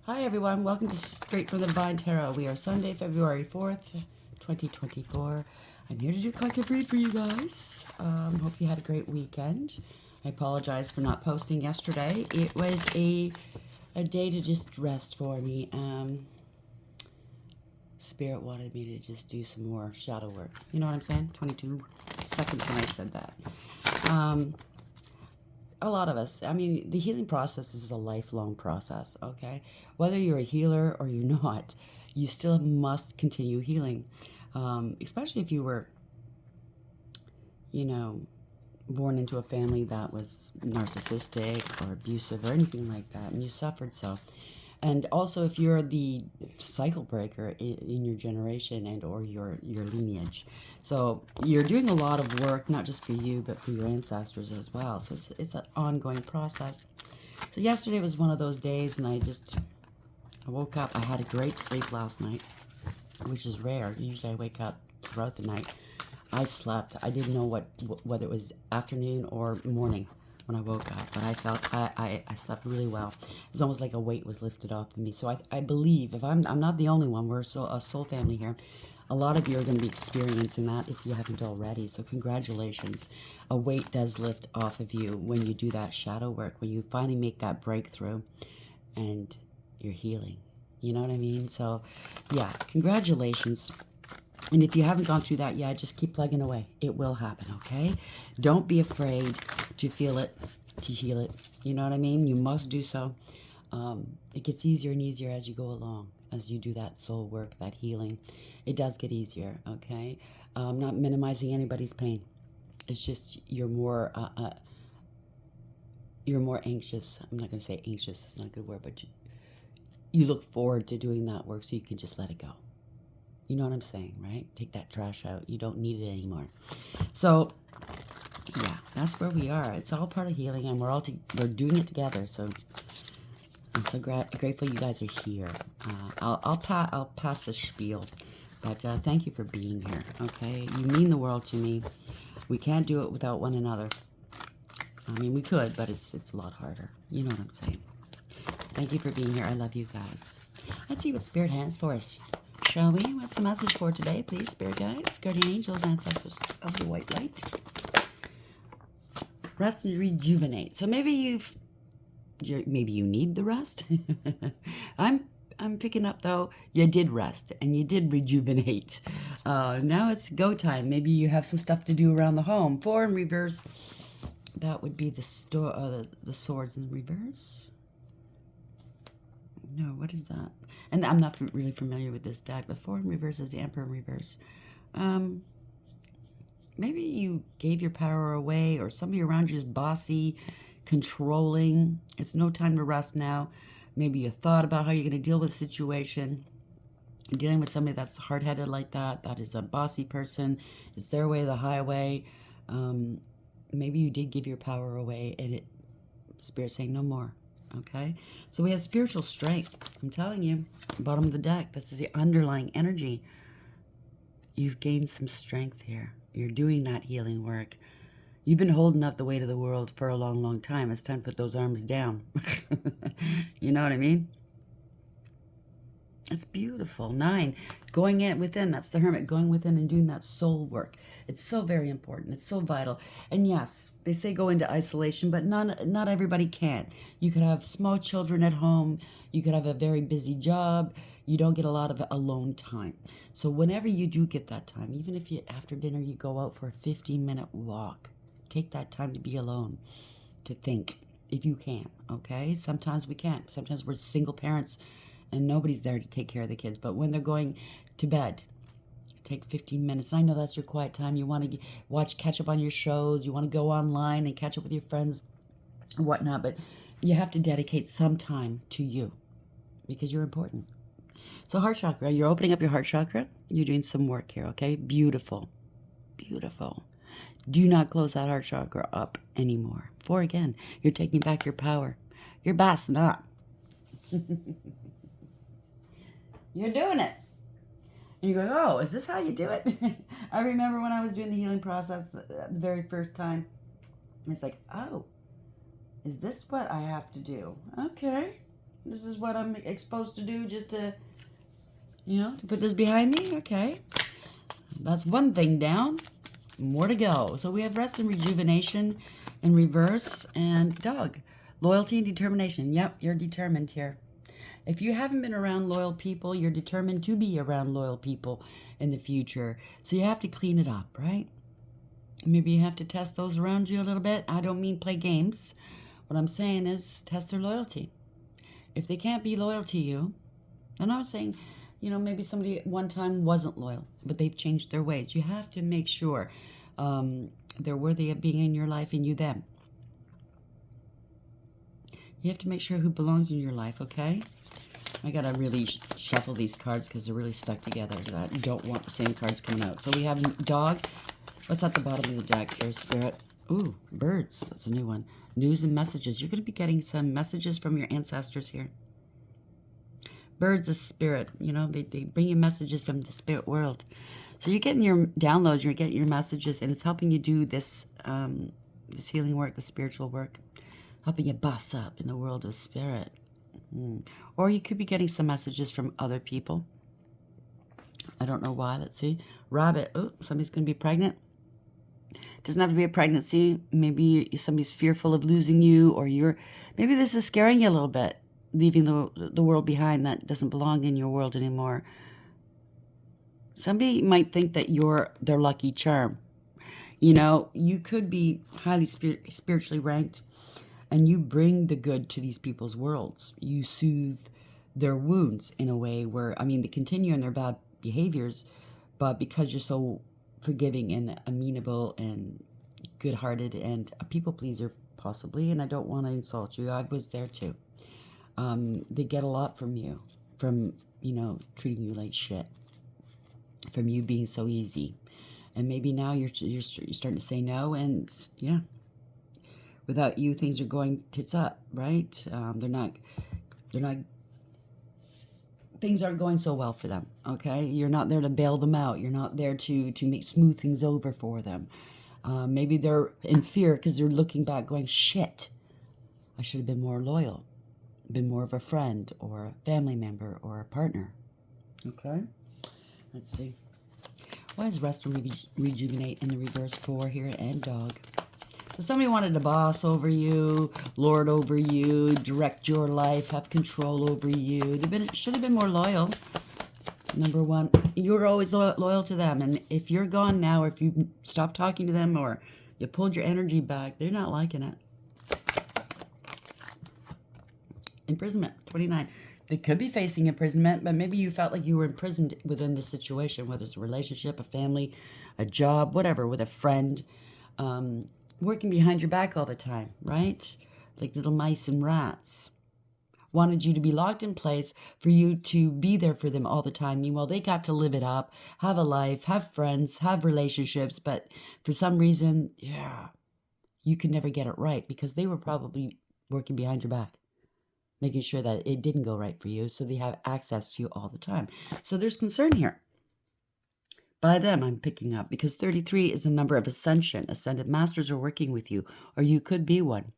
Hi everyone, welcome to Straight from the Divine Tarot. We are Sunday, February 4th, 2024. I'm here to do a collective read for you guys. Hope you had a great weekend. I apologize for not posting yesterday. It was a day to just rest for me. Spirit wanted me to just do some more shadow work. You know what I'm saying? 22 seconds when I said that. A lot of us, I mean, the healing process is a lifelong process, okay? Whether you're a healer or you're not, you still must continue healing. Especially if you were, born into a family that was narcissistic or abusive or anything like that, and you suffered so. And also if you're the cycle breaker in your generation and or your lineage. So you're doing a lot of work, not just for you, but for your ancestors as well. So it's an ongoing process. So yesterday was one of those days, and I woke up. I had a great sleep last night, which is rare. Usually I wake up throughout the night. I slept. I didn't know whether it was afternoon or morning when I woke up, but I felt I slept really well. It's almost like a weight was lifted off of me. So I believe, if I'm not the only one, we're a soul family here. A lot of you are going to be experiencing that if you haven't already. So congratulations. A weight does lift off of you when you do that shadow work, when you finally make that breakthrough and you're healing. You know what I mean? So yeah, congratulations. And if you haven't gone through that yet, just keep plugging away. It will happen, okay? Don't be afraid to feel it, to heal it. You know what I mean? You must do so. It gets easier and easier as you go along, as you do that soul work, that healing. It does get easier, okay? I'm not minimizing anybody's pain. It's just you're more anxious. I'm not going to say anxious. That's not a good word, but you look forward to doing that work so you can just let it go. You know what I'm saying, right? Take that trash out. You don't need it anymore. So, yeah, that's where we are. It's all part of healing, and we're doing it together. So, I'm so grateful you guys are here. I'll pass the spiel, but thank you for being here. Okay, you mean the world to me. We can't do it without one another. I mean, we could, but it's a lot harder. You know what I'm saying. Thank you for being here. I love you guys. Let's see what Spirit has for us. Shall we? What's the message for today, please, Spirit guides, guardian angels, ancestors of the white light? Rest and rejuvenate. So maybe you need the rest. I'm picking up though. You did rest and you did rejuvenate. Now it's go time. Maybe you have some stuff to do around the home. 4 in reverse. That would be the swords in reverse. No, what is that? And I'm not really familiar with this deck, but 4 in reverse is the Emperor in reverse. Maybe you gave your power away, or somebody around you is bossy, controlling. It's no time to rest now. Maybe you thought about how you're going to deal with the situation. Dealing with somebody that's hard-headed like that is a bossy person. It's their way or the highway. Maybe you did give your power away, and Spirit's saying no more. Okay, so we have spiritual strength. I'm telling you, bottom of the deck, this is the underlying energy. You've gained some strength here. You're doing that healing work. You've been holding up the weight of the world for a long, long time. It's time to put those arms down. You know what I mean? It's beautiful. 9, going in within. That's the Hermit, going within and doing that soul work. It's so very important. It's so vital. And yes, they say go into isolation, but not everybody can. You could have small children at home. You could have a very busy job. You don't get a lot of alone time. So whenever you do get that time, even if after dinner you go out for a 15-minute walk, take that time to be alone, to think, if you can, okay? Sometimes we can't. Sometimes we're single parents and nobody's there to take care of the kids. But when they're going to bed, take 15 minutes. I know that's your quiet time. You want to catch up on your shows. You want to go online and catch up with your friends and whatnot. But you have to dedicate some time to you because you're important. So heart chakra, you're opening up your heart chakra. You're doing some work here, okay? Beautiful. Beautiful. Do not close that heart chakra up anymore. 4 again, you're taking back your power. You're bossing up. You're doing it. And you go, oh, is this how you do it? I remember when I was doing the healing process the very first time. It's like, oh, is this what I have to do? Okay. This is what I'm exposed to do just to, to put this behind me? Okay. That's one thing down. More to go. So we have rest and rejuvenation in reverse and dog. Loyalty and determination. Yep, you're determined here. If you haven't been around loyal people, you're determined to be around loyal people in the future. So you have to clean it up, right? Maybe you have to test those around you a little bit. I don't mean play games. What I'm saying is test their loyalty. If they can't be loyal to you, and I was saying, maybe somebody at one time wasn't loyal, but they've changed their ways. You have to make sure they're worthy of being in your life and you them. You have to make sure who belongs in your life, okay? I gotta really shuffle these cards because they're really stuck together. I don't want the same cards coming out. So we have dog. What's at the bottom of the deck here, Spirit? Ooh, birds. That's a new one. News and messages. You're going to be getting some messages from your ancestors here. Birds is spirit. They bring you messages from the spirit world. So you're getting your downloads, you're getting your messages, and it's helping you do this, this healing work, the spiritual work. Helping you boss up in the world of spirit. Or you could be getting some messages from other people. I don't know why. Let's see. Rabbit. Oh, somebody's going to be pregnant. Doesn't have to be a pregnancy. Maybe somebody's fearful of losing you, or maybe this is scaring you a little bit, leaving the world behind that doesn't belong in your world anymore. Somebody might think that you're their lucky charm. You could be highly spiritually ranked, and you bring the good to these people's worlds. You soothe their wounds in a way where, they continue in their bad behaviors, but because you're so forgiving and amenable and good-hearted and a people pleaser possibly, and I don't want to insult you, I was there too. They get a lot from you, from treating you like shit, from you being so easy, and maybe now you're starting to say no, and yeah, without you things are going tits up, right? They're not things aren't going so well for them, okay? You're not there to bail them out. You're not there to make smooth things over for them. Maybe they're in fear because they're looking back going, shit, I should have been more loyal, been more of a friend or a family member or a partner, okay? Let's see. Why is rest and rejuvenate in the reverse for here and dog? So somebody wanted to boss over you, lord over you, direct your life, have control over you. Should have been more loyal. Number one, you're always loyal to them. And if you're gone now, or if you stopped talking to them, or you pulled your energy back, they're not liking it. Imprisonment, 29. They could be facing imprisonment, but maybe you felt like you were imprisoned within this situation, whether it's a relationship, a family, a job, whatever, with a friend. Working behind your back all the time, right? Like little mice and rats. Wanted you to be locked in place for you to be there for them all the time. Meanwhile, they got to live it up, have a life, have friends, have relationships. But for some reason, you could never get it right because they were probably working behind your back, making sure that it didn't go right for you. So they have access to you all the time. So there's concern here. By them, I'm picking up, because 33 is a number of ascension. Ascended masters are working with you, or you could be one,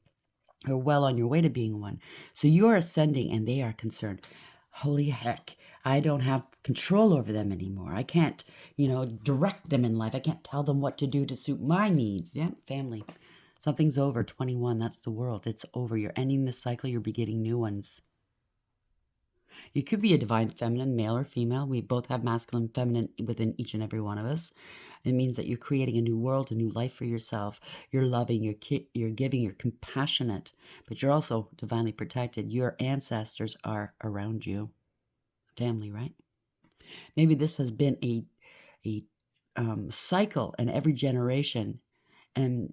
or well on your way to being one. So you are ascending, and they are concerned. Holy heck, I don't have control over them anymore. I can't, direct them in life. I can't tell them what to do to suit my needs. Yeah, family. Something's over. 21, that's the world. It's over. You're ending the cycle. You're beginning new ones. You could be a divine feminine, male or female. We both have masculine and feminine within each and every one of us. It means that you're creating a new world, a new life for yourself. You're loving, you're giving, you're compassionate, but you're also divinely protected. Your ancestors are around you. Family, right? Maybe this has been a cycle in every generation, and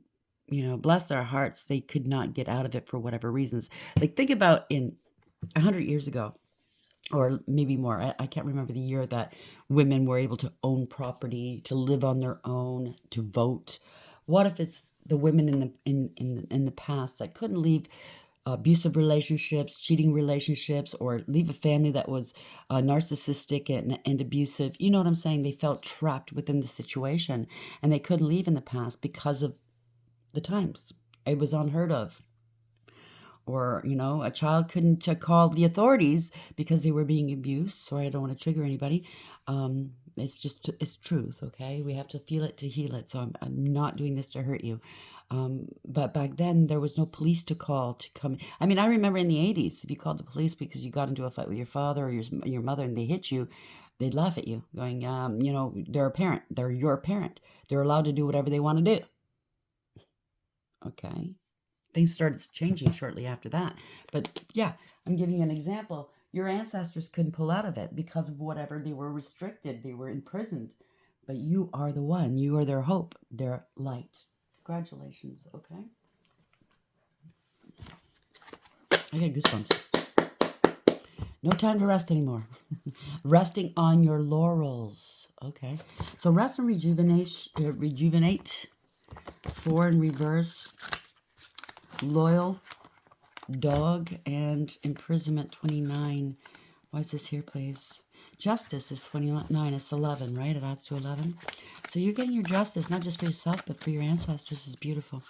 bless their hearts, they could not get out of it for whatever reasons. Like, think about in 100 years ago, or maybe more. I can't remember the year that women were able to own property, to live on their own, to vote. What if it's the women in the past that couldn't leave abusive relationships, cheating relationships, or leave a family that was narcissistic and abusive? You know what I'm saying? They felt trapped within the situation, and they couldn't leave in the past because of the times. It was unheard of. Or, you know, a child couldn't call the authorities because they were being abused. Sorry, I don't want to trigger anybody. It's truth, okay? We have to feel it to heal it. So I'm not doing this to hurt you. But back then, there was no police to call to come. I mean, I remember in the 80s, if you called the police because you got into a fight with your father or your mother and they hit you, they'd laugh at you, going, you know, they're a parent. They're your parent. They're allowed to do whatever they want to do. Okay? Things started changing shortly after that. But yeah, I'm giving you an example. Your ancestors couldn't pull out of it because of whatever. They were restricted. They were imprisoned. But you are the one. You are their hope, their light. Congratulations, okay? I get goosebumps. No time to rest anymore. Resting on your laurels. Okay. So rest and rejuvenate. 4 in reverse. Loyal. Dog. And imprisonment 29. Why is this here, please? Justice is 29. It's 11, right? It adds to 11. So you're getting your justice, not just for yourself, but for your ancestors. It's beautiful.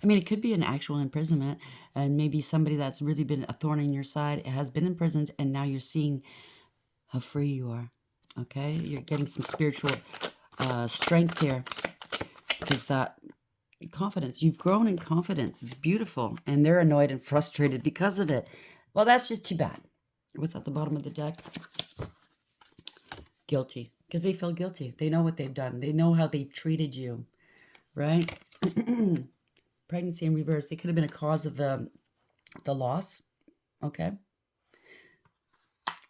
I mean, it could be an actual imprisonment, and maybe somebody that's really been a thorn in your side has been imprisoned, and now you're seeing how free you are. Okay? You're getting some spiritual strength here. Because that confidence, you've grown in confidence. It's beautiful. And they're annoyed and frustrated because of it. Well, that's just too bad. What's at the bottom of the deck? Guilty. Because they feel guilty. They know what they've done. They know how they've treated you. Right? Pregnancy in reverse. They could have been a cause of the loss. Okay.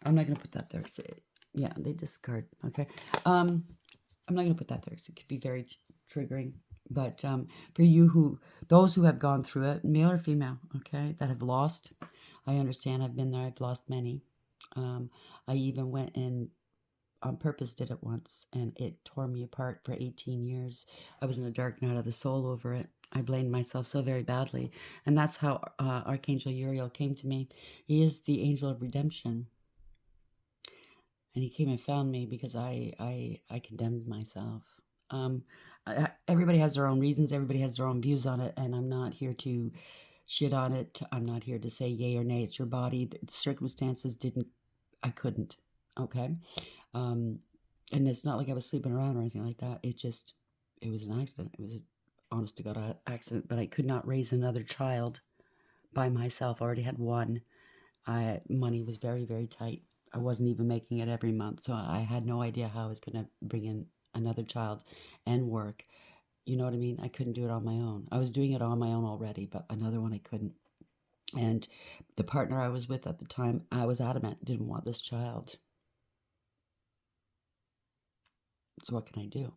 I'm not going to put that there. Yeah, they discard. Okay. I'm not going to put that there because it could be very triggering. But for you those who have gone through it, male or female, okay, that have lost, I understand. I've been there. I've lost many. I even went and on purpose did it once, and it tore me apart for 18 years. I was in a dark night of the soul over it. I blamed myself so very badly. And that's how Archangel Uriel came to me. He is the angel of redemption. And he came and found me because I condemned myself. Everybody has their own reasons. Everybody has their own views on it. And I'm not here to shit on it. I'm not here to say yay or nay. It's your body. The circumstances I couldn't. Okay? And it's not like I was sleeping around or anything like that. It was an accident. It was an honest to God accident. But I could not raise another child by myself. I already had one. Money was very, very tight. I wasn't even making it every month. So I had no idea how I was going to bring in another child and work. You know what I mean? I couldn't do it on my own. I was doing it on my own already, but another one I couldn't. And the partner I was with at the time, I was adamant, didn't want this child. So what can I do?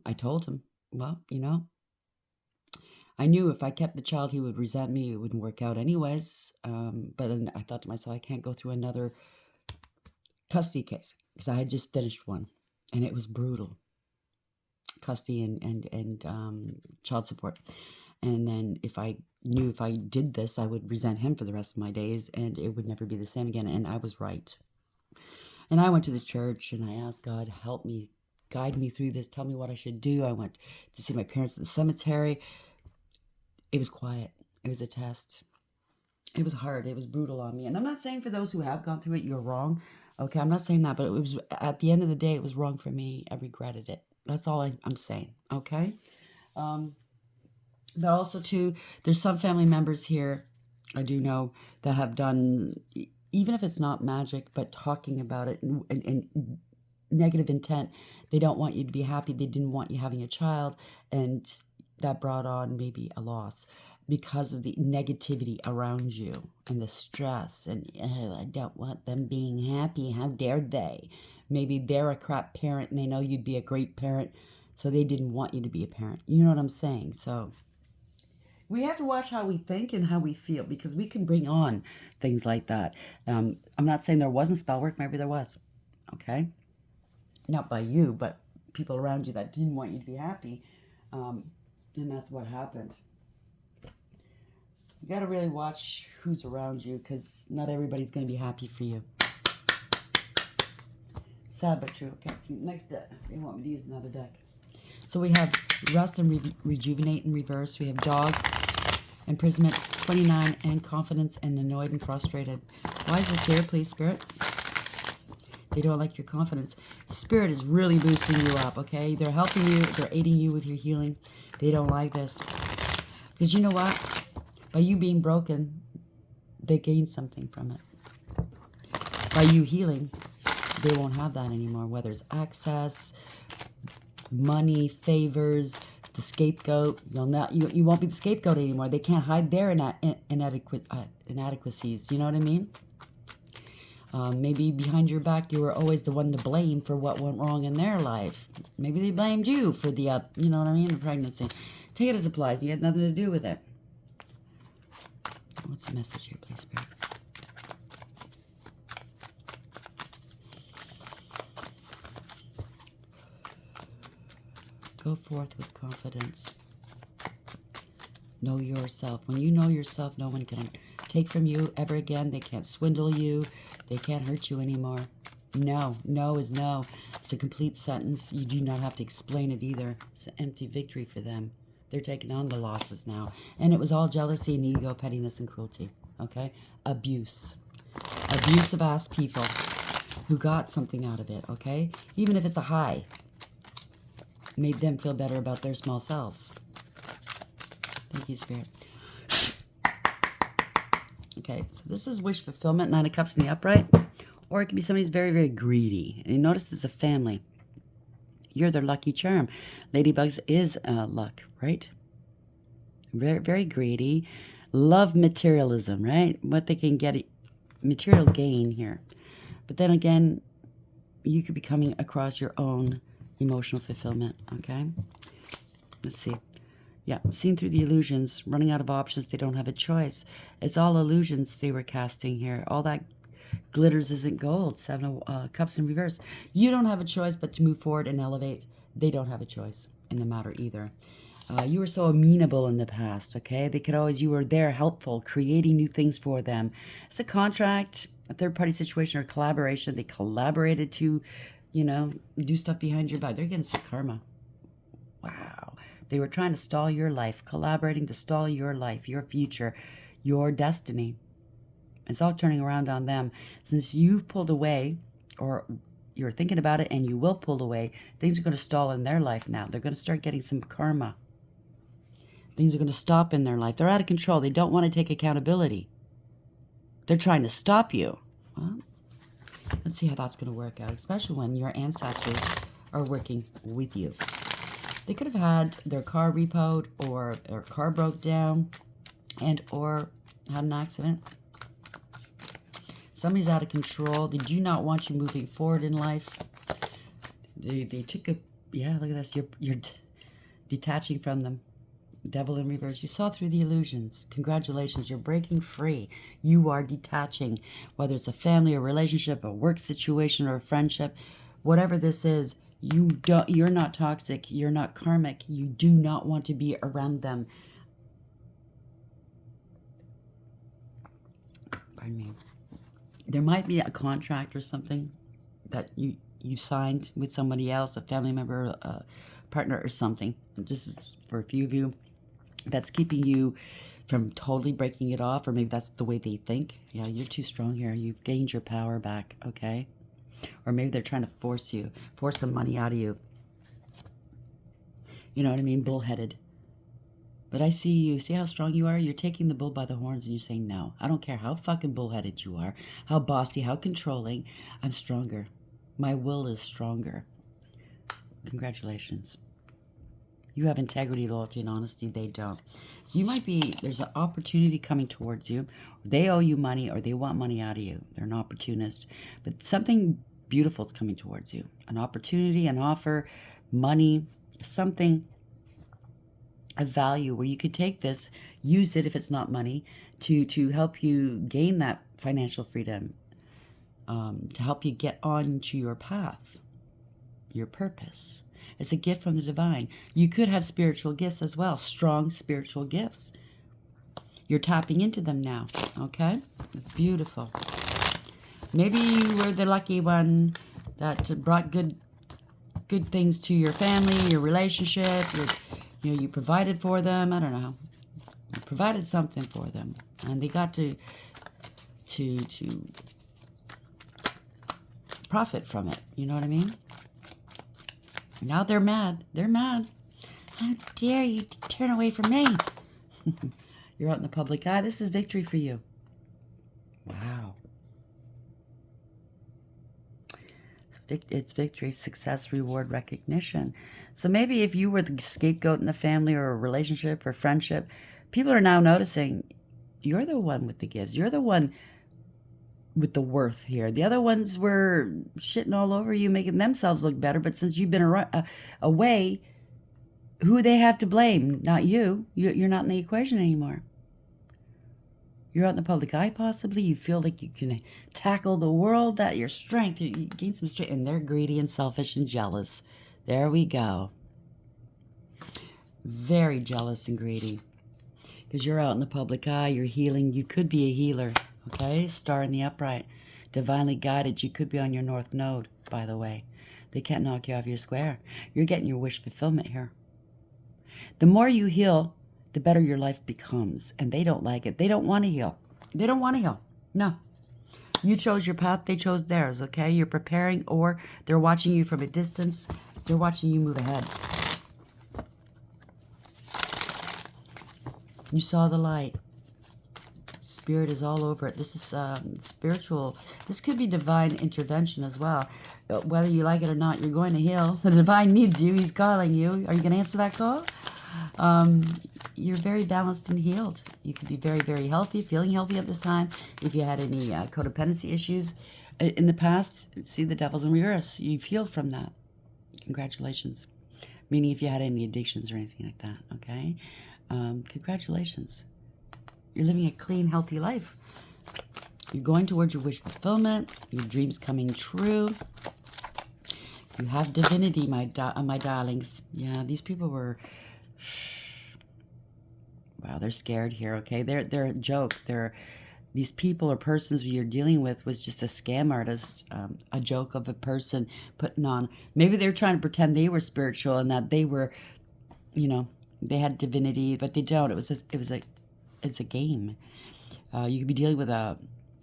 I told him, well, you know, I knew if I kept the child, he would resent me. It wouldn't work out anyways. But then I thought to myself, I can't go through another custody case because I had just finished one, and it was brutal. Custody and child support. And then if I knew if I did this, I would resent him for the rest of my days, and it would never be the same again. And I was right. And I went to the church, and I asked God, help me, guide me through this, tell me what I should do. I went to see my parents at the cemetery. It was quiet. It was a test. It was hard. It was brutal on me. And I'm not saying for those who have gone through it, you're wrong. Okay, I'm not saying that, but it was at the end of the day, it was wrong for me. I regretted it. That's all I'm saying. Okay. But also too, there's some family members here I do know that have done, even if it's not magic, but talking about it and negative intent. They don't want you to be happy. They didn't want you having a child, and that brought on maybe a loss because of the negativity around you and the stress and I don't want them being happy. How dare they? Maybe they're a crap parent and they know you'd be a great parent, so they didn't want you to be a parent. You know what I'm saying? So we have to watch how we think and how we feel because we can bring on things like that. I'm not saying there wasn't spell work. Maybe there was. Okay? Not by you, but people around you that didn't want you to be happy. And that's what happened. You got to really watch who's around you because not everybody's going to be happy for you. Sad but true. Okay, next deck. They want me to use another deck. So we have rest and rejuvenate in reverse. We have dog. Imprisonment, 29, and confidence and annoyed and frustrated. Why is this here, please, Spirit? They don't like your confidence. Spirit is really boosting you up, okay? They're helping you. They're aiding you with your healing. They don't like this. Because you know what? By you being broken, they gain something from it. By you healing, they won't have that anymore. Whether it's access, money, favors, the scapegoat. You won't be the scapegoat anymore. They can't hide their inadequacies. You know what I mean? Maybe behind your back, you were always the one to blame for what went wrong in their life. Maybe they blamed you for the, you know what I mean, the pregnancy. Take it as applies. You had nothing to do with it. What's the message here, please, Spirit? Go forth with confidence. Know yourself. When you know yourself, no one can take from you ever again. They can't swindle you. They can't hurt you anymore. No. No is no. It's a complete sentence. You do not have to explain it either. It's an empty victory for them. They're taking on the losses now. And it was all jealousy and ego, pettiness and cruelty. Okay? Abuse. Abusive-ass people who got something out of it. Okay? Even if it's a high. Made them feel better about their small selves. Thank you, Spirit. Okay, so this is wish fulfillment, 9 of Cups in the upright. Or it can be somebody who's very, very greedy. And you notice it's a family. You're their lucky charm. Ladybugs is luck, right? Very, very greedy. Love materialism, right? What they can get, material gain here. But then again, you could be coming across your own emotional fulfillment, okay? Let's see. Yeah, seen through the illusions, running out of options, they don't have a choice. It's all illusions they were casting here. All that glitters isn't gold. 7 of Cups in reverse. You don't have a choice but to move forward and elevate. They don't have a choice in the matter either. You were so amenable in the past, okay? They could always, you were there, helpful, creating new things for them. It's a contract, a third-party situation, or collaboration. They collaborated to, you know, do stuff behind your back. They're getting some karma. Wow. They were trying to stall your life, collaborating to stall your life, your future, your destiny. It's all turning around on them. Since you've pulled away, or you're thinking about it and you will pull away, things are going to stall in their life now. They're going to start getting some karma. Things are going to stop in their life. They're out of control. They don't want to take accountability. They're trying to stop you. Well, let's see how that's going to work out, especially when your ancestors are working with you. They could have had their car repoed, or their car broke down, and or had an accident. Somebody's out of control. They do not want you moving forward in life. They took a, yeah, look at this. You're detaching from them. Devil in reverse. You saw through the illusions. Congratulations. You're breaking free. You are detaching. Whether it's a family, a relationship, a work situation, or a friendship, whatever this is, you're not toxic. You're not karmic. You do not want to be around them. Pardon me. There might be a contract or something that you signed with somebody else, a family member, a partner, or something. This is for a few of you. That's keeping you from totally breaking it off, or maybe that's the way they think. Yeah, you're too strong here. You've gained your power back, okay? Or maybe they're trying to force some money out of you. You know what I mean? Bullheaded. But I see you. See how strong you are? You're taking the bull by the horns and you're saying, no, I don't care how fucking bullheaded you are, how bossy, how controlling. I'm stronger. My will is stronger. Congratulations. You have integrity, loyalty, and honesty. They don't. So you might be, there's an opportunity coming towards you. They owe you money, or they want money out of you. They're an opportunist. But something beautiful is coming towards you. An opportunity, an offer, money, something of value where you could take this, use it if it's not money, to help you gain that financial freedom, to help you get on to your path, your purpose. It's a gift from the divine. You could have spiritual gifts as well, strong spiritual gifts. You're tapping into them now, okay? It's beautiful. Maybe you were the lucky one that brought good things to your family, your relationship, you provided for them. I don't know. You provided something for them, and they got to profit from it. You know what I mean? Now they're mad. They're mad. How dare you turn away from me? You're out in the public eye. This is victory for you. Wow. It's victory, success, reward, recognition. So maybe if you were the scapegoat in the family or a relationship or friendship, people are now noticing you're the one with the gifts. You're the one with the worth here. The other ones were shitting all over you, making themselves look better. But since you've been away, who they have to blame? Not you. You're not in the equation anymore. You're out in the public eye, possibly. You feel like you can tackle the world, that your strength. You gain some strength. And they're greedy and selfish and jealous. There we go. Very jealous and greedy. Because you're out in the public eye. You're healing. You could be a healer. Okay? Star in the upright. Divinely guided. You could be on your north node, by the way. They can't knock you off your square. You're getting your wish fulfillment here. The more you heal, the better your life becomes. And they don't like it. They don't want to heal. They don't want to heal. No. You chose your path. They chose theirs, okay? You're preparing, or they're watching you from a distance. They're watching you move ahead. You saw the light. Spirit is all over it. This is spiritual. This could be divine intervention as well. Whether you like it or not, you're going to heal. The divine needs you. He's calling you. Are you going to answer that call? You're very balanced and healed. You could be very, very healthy, feeling healthy at this time. If you had any codependency issues in the past, see, the devil's in reverse. You've healed from that. Congratulations. Meaning if you had any addictions or anything like that, okay? Congratulations. You're living a clean, healthy life. You're going towards your wish fulfillment, your dreams coming true. You have divinity, my darlings. Yeah, these people were... Wow, they're scared here, okay? They're a joke. These people or persons you're dealing with was just a scam artist, a joke of a person putting on... Maybe they were trying to pretend they were spiritual and that they were, you know, they had divinity, but they don't. It's a game. You could be dealing with a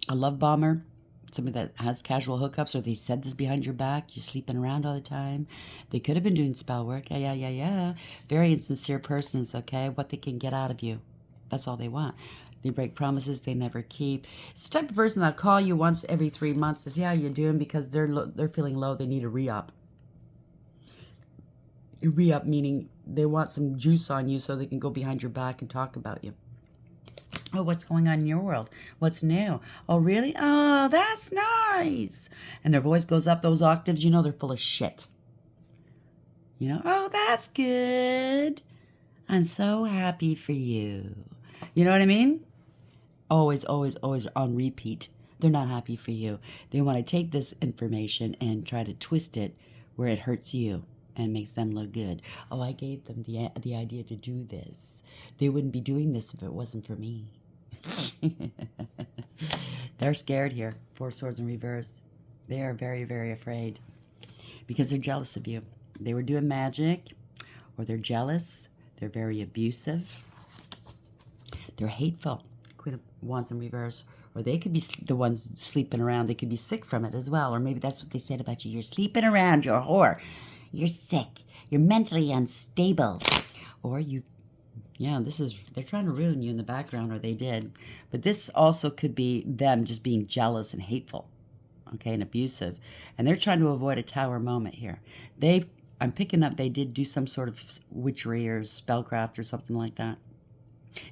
love bomber, somebody that has casual hookups, or they said this behind your back. You're sleeping around all the time. They could have been doing spell work. Yeah. Very insincere persons, okay? What they can get out of you. That's all they want. They break promises they never keep. It's the type of person that'll call you once every 3 months to see how you're doing because they're feeling low. They need a re-up. Re-up meaning they want some juice on you so they can go behind your back and talk about you. Oh, what's going on in your world? What's new? Oh, really? Oh, that's nice. And their voice goes up those octaves. You know they're full of shit. You know, oh, that's good. I'm so happy for you. You know what I mean? Always, always, always on repeat. They're not happy for you. They want to take this information and try to twist it where it hurts you and makes them look good. Oh, I gave them the idea to do this. They wouldn't be doing this if it wasn't for me. They're scared here. 4 swords in reverse. They are very, very afraid because they're jealous of you. They were doing magic, or they're jealous. They're very abusive. They're hateful. Queen of Wands in reverse. Or they could be the ones sleeping around. They could be sick from it as well. Or maybe that's what they said about you. You're sleeping around. You're a whore. You're sick. You're mentally unstable. Or you... Yeah, they're trying to ruin you in the background, or they did. But this also could be them just being jealous and hateful, okay, and abusive. And they're trying to avoid a tower moment here. I'm picking up they did do some sort of witchery or spellcraft or something like that.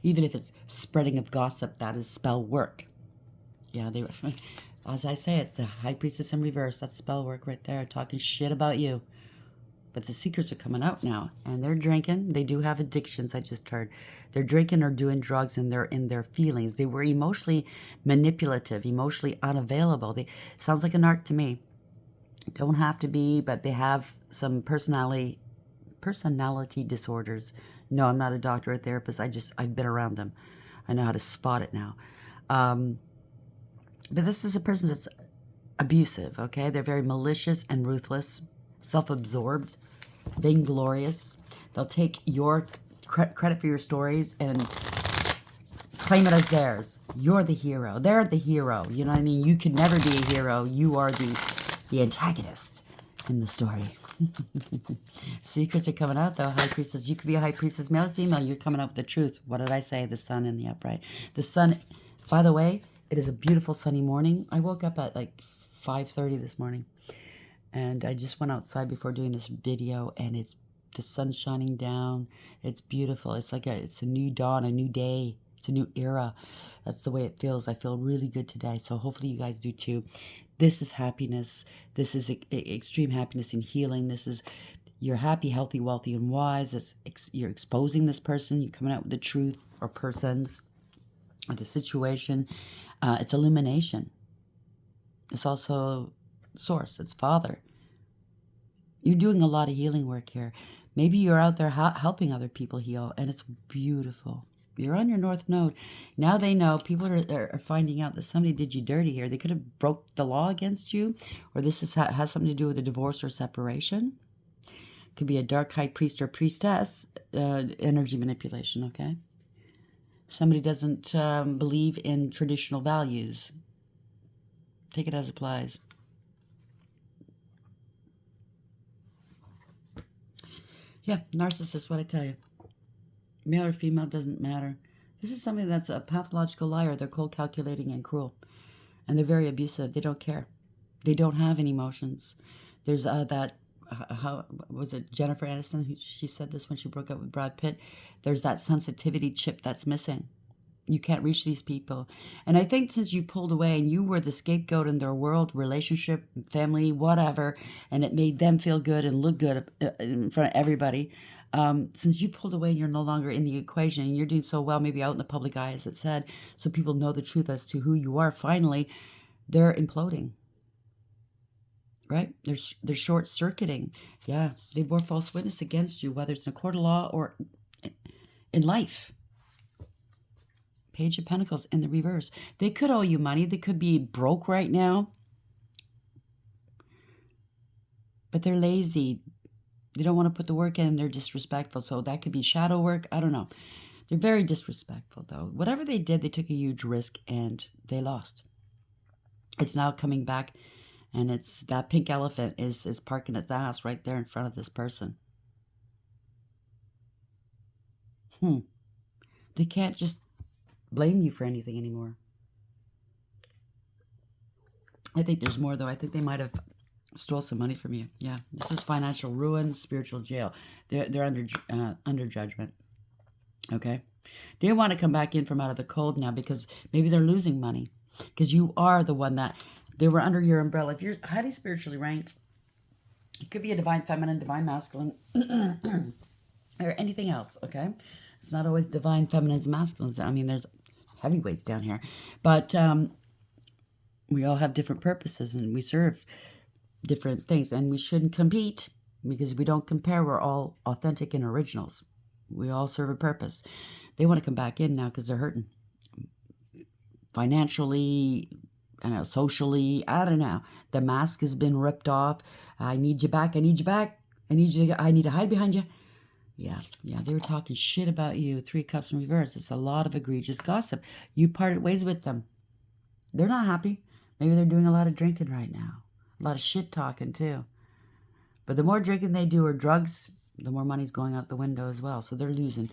Even if it's spreading of gossip, that is spell work. Yeah, as I say, it's the High Priestess in reverse. That's spell work right there, talking shit about you. But the secrets are coming out now, and they're drinking. They do have addictions, I just heard. They're drinking or doing drugs, and they're in their feelings. They were emotionally manipulative, emotionally unavailable. Sounds like a narc to me. Don't have to be, but they have some personality disorders. No, I'm not a doctor or therapist. I've been around them. I know how to spot it now. But this is a person that's abusive, okay? They're very malicious and ruthless. Self-absorbed, vainglorious. They'll take your credit for your stories and claim it as theirs. You're the hero. They're the hero. You know what I mean? You could never be a hero. You are the antagonist in the story. Secrets are coming out, though. High priestess. You could be a high priestess, male or female. You're coming up with the truth. What did I say? The sun in the upright. The sun, by the way, it is a beautiful sunny morning. I woke up at like 5:30 this morning. And I just went outside before doing this video, and the sun's shining down. It's beautiful. It's like it's a new dawn, a new day. It's a new era. That's the way it feels. I feel really good today. So hopefully you guys do too. This is happiness. This is extreme happiness and healing. This is you're happy, healthy, wealthy, and wise. You're exposing this person. You're coming out with the truth or persons or the situation. It's illumination. It's also source. It's Father. You're doing a lot of healing work here. Maybe you're out there helping other people heal, and it's beautiful. You're on your North Node. Now they know. People are finding out that somebody did you dirty here. They could have broke the law against you, or this has something to do with a divorce or separation. Could be a dark high priest or priestess, energy manipulation, okay? Somebody doesn't believe in traditional values. Take it as it applies. Yeah, narcissist, what I tell you. Male or female doesn't matter. This is somebody that's a pathological liar. They're cold, calculating, and cruel. And they're very abusive. They don't care. They don't have any emotions. There's how was it Jennifer Aniston? She said this when she broke up with Brad Pitt. There's that sensitivity chip that's missing. You can't reach these people. And I think since you pulled away and you were the scapegoat in their world, relationship, family, whatever, and it made them feel good and look good in front of everybody, since you pulled away and you're no longer in the equation and you're doing so well, maybe out in the public eye, as it said, so people know the truth as to who you are, finally, they're imploding. Right? They're short-circuiting. Yeah, they bore false witness against you, whether it's in a court of law or in life. Page of Pentacles in the reverse. They could owe you money. They could be broke right now. But they're lazy. They don't want to put the work in. They're disrespectful. So that could be shadow work. I don't know. They're very disrespectful, though. Whatever they did, they took a huge risk and they lost. It's now coming back, and it's that pink elephant is parking its ass right there in front of this person. They can't just blame you for anything anymore. I think there's more, though. I think they might have stole some money from you. Yeah, this is financial ruin, spiritual jail. They're under judgment. Okay, they want to come back in from out of the cold now because maybe they're losing money because you are the one that they were under your umbrella. If you're highly spiritually ranked, it could be a divine feminine, divine masculine, or anything else. Okay, it's not always divine feminines, masculines. I mean, there's heavyweights down here, but we all have different purposes and we serve different things, and we shouldn't compete because we don't compare. We're all authentic and originals. We all serve a purpose. They want to come back in now because they're hurting financially, I don't know, socially. I don't know. The mask has been ripped off. I need you back. I need you back. I need to hide behind you. Yeah, they were talking shit about you. 3 Cups in reverse. It's a lot of egregious gossip. You parted ways with them. They're not happy. Maybe they're doing a lot of drinking right now. A lot of shit talking too. But the more drinking they do or drugs, the more money's going out the window as well. So they're losing.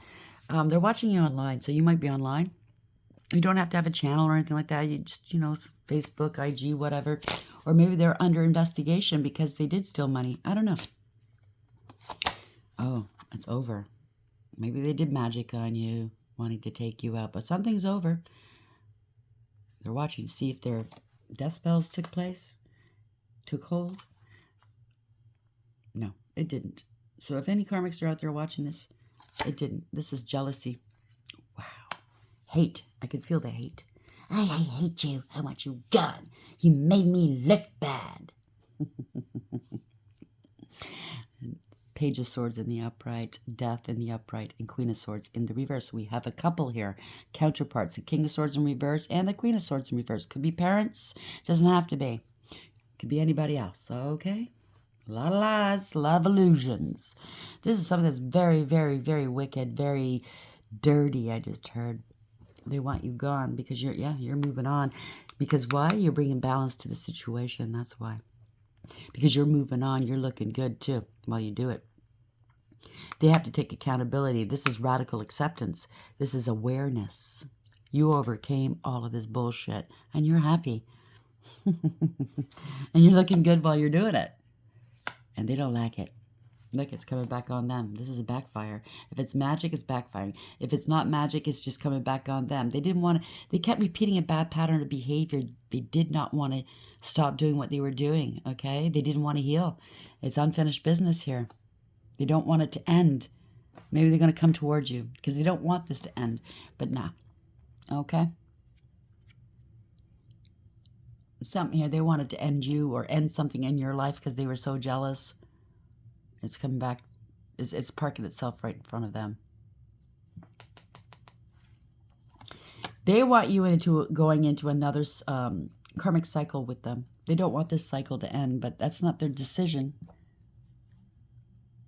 They're watching you online. So you might be online. You don't have to have a channel or anything like that. You just, Facebook, IG, whatever. Or maybe they're under investigation because they did steal money. I don't know. Oh, it's over. Maybe they did magic on you, wanting to take you out. But something's over. They're watching to see if their death spells took hold. No, it didn't. So if any karmics are out there watching this, it didn't. This is jealousy. Wow. Hate. I could feel the hate. I hate you. I want you gone. You made me look bad. Page of Swords in the upright, Death in the upright, and Queen of Swords in the reverse. We have a couple here, counterparts, the King of Swords in reverse and the Queen of Swords in reverse. Could be parents, doesn't have to be. Could be anybody else, okay? A lot of lies, a lot of illusions. This is something that's very, very, very wicked, very dirty, I just heard. They want you gone because you're moving on. Because why? You're bringing balance to the situation. That's why. Because you're moving on. You're looking good too while you do it. They have to take accountability. This is radical acceptance. This is awareness. You overcame all of this bullshit and you're happy. And you're looking good while you're doing it. And they don't like it. Look, it's coming back on them. This is a backfire. If it's magic, it's backfiring. If it's not magic, it's just coming back on them. They didn't want to, they kept repeating a bad pattern of behavior. They did not want to stop doing what they were doing, okay? They didn't want to heal. It's unfinished business here. They don't want it to end. Maybe they're going to come towards you because they don't want this to end. But nah, okay? Something here, they wanted to end you or end something in your life because they were so jealous. It's coming back. It's parking itself right in front of them. They want you going into another karmic cycle with them. They don't want this cycle to end, but that's not their decision.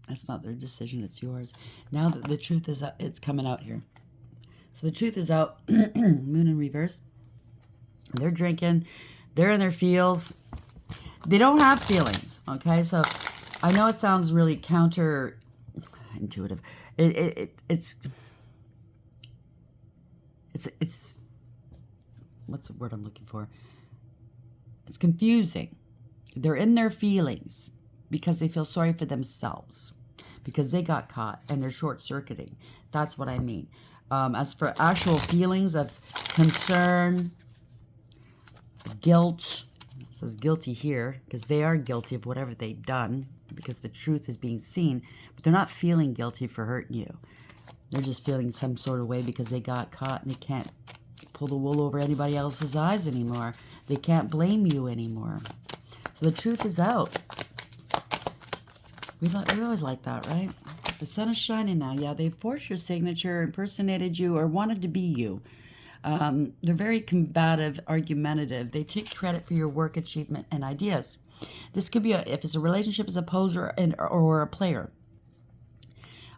That's not their decision. It's yours. Now that the truth is out, it's coming out here. So the truth is out. Moon in reverse. They're drinking. They're in their feels. They don't have feelings. Okay, so I know it sounds really counterintuitive. It's what's the word I'm looking for? It's confusing. They're in their feelings because they feel sorry for themselves because they got caught and they're short-circuiting. That's what I mean. As for actual feelings of concern, guilt, it says guilty here because they are guilty of whatever they've done because the truth is being seen, but they're not feeling guilty for hurting you. They're just feeling some sort of way because they got caught and they can't pull the wool over anybody else's eyes anymore. They can't blame you anymore. So the truth is out. We always like that, right? The sun is shining now. Yeah, they forced your signature, impersonated you, or wanted to be you. They're very combative, argumentative. They take credit for your work, achievement, and ideas. This could be, if it's a relationship as a poser or a player.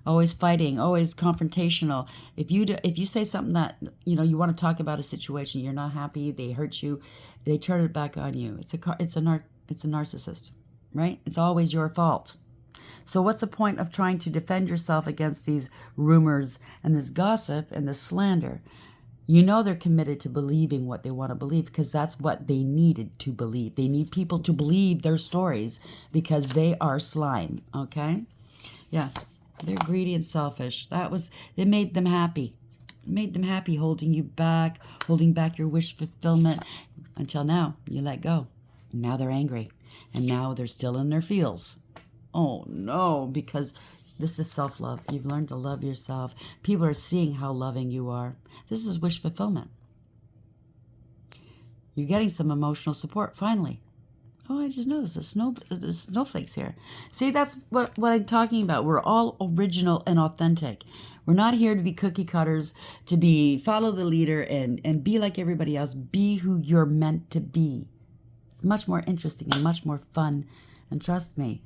Always fighting, always confrontational. If you say something that, you want to talk about a situation, you're not happy, they hurt you, they turn it back on you. It's a narcissist, right? It's always your fault. So what's the point of trying to defend yourself against these rumors and this gossip and this slander? You know they're committed to believing what they want to believe because that's what they needed to believe. They need people to believe their stories because they are slime, okay? Yeah, they're greedy and selfish. It made them happy. It made them happy holding you back, holding back your wish fulfillment until now you let go. And now they're angry and now they're still in their feels. Oh no, because this is self-love. You've learned to love yourself. People are seeing how loving you are. This is wish fulfillment. You're getting some emotional support, finally. Oh, I just noticed the snowflakes here. See, that's what I'm talking about. We're all original and authentic. We're not here to be cookie cutters, to follow the leader and be like everybody else. Be who you're meant to be. It's much more interesting and much more fun. And trust me,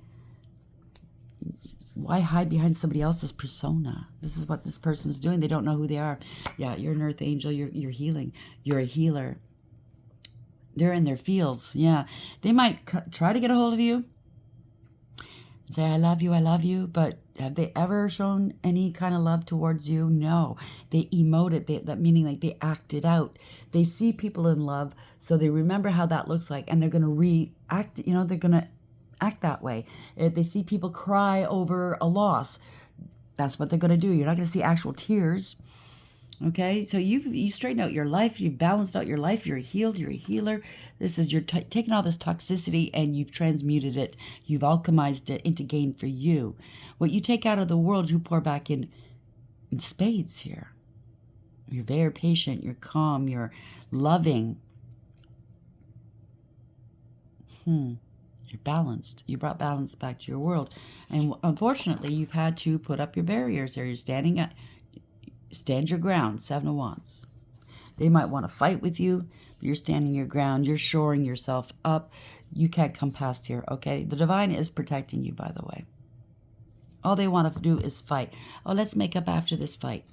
why hide behind somebody else's persona? This is what this person's doing. They don't know who they are. Yeah, you're an earth angel. You're healing. You're a healer. They're in their fields. Yeah, they might try to get a hold of you and say, I love you. But have they ever shown any kind of love towards you? No. They emoted. That meaning like they acted out. They see people in love, so they remember how that looks like, and they're going to react. They're going to act that way. If they see people cry over a loss, that's what they're going to do. You're not going to see actual tears. Okay, so you straightened out your life, you've balanced out your life, you're healed, you're a healer. This is taking all this toxicity and you've transmuted it, you've alchemized it into gain for you. What you take out of the world, you pour back in spades here. You're very patient, you're calm, you're loving. You're balanced. You brought balance back to your world. And unfortunately, you've had to put up your barriers there. You're stand your ground, Seven of Wands. They might want to fight with you, but you're standing your ground. You're shoring yourself up. You can't come past here, okay? The divine is protecting you, by the way. All they want to do is fight. Oh, let's make up after this fight.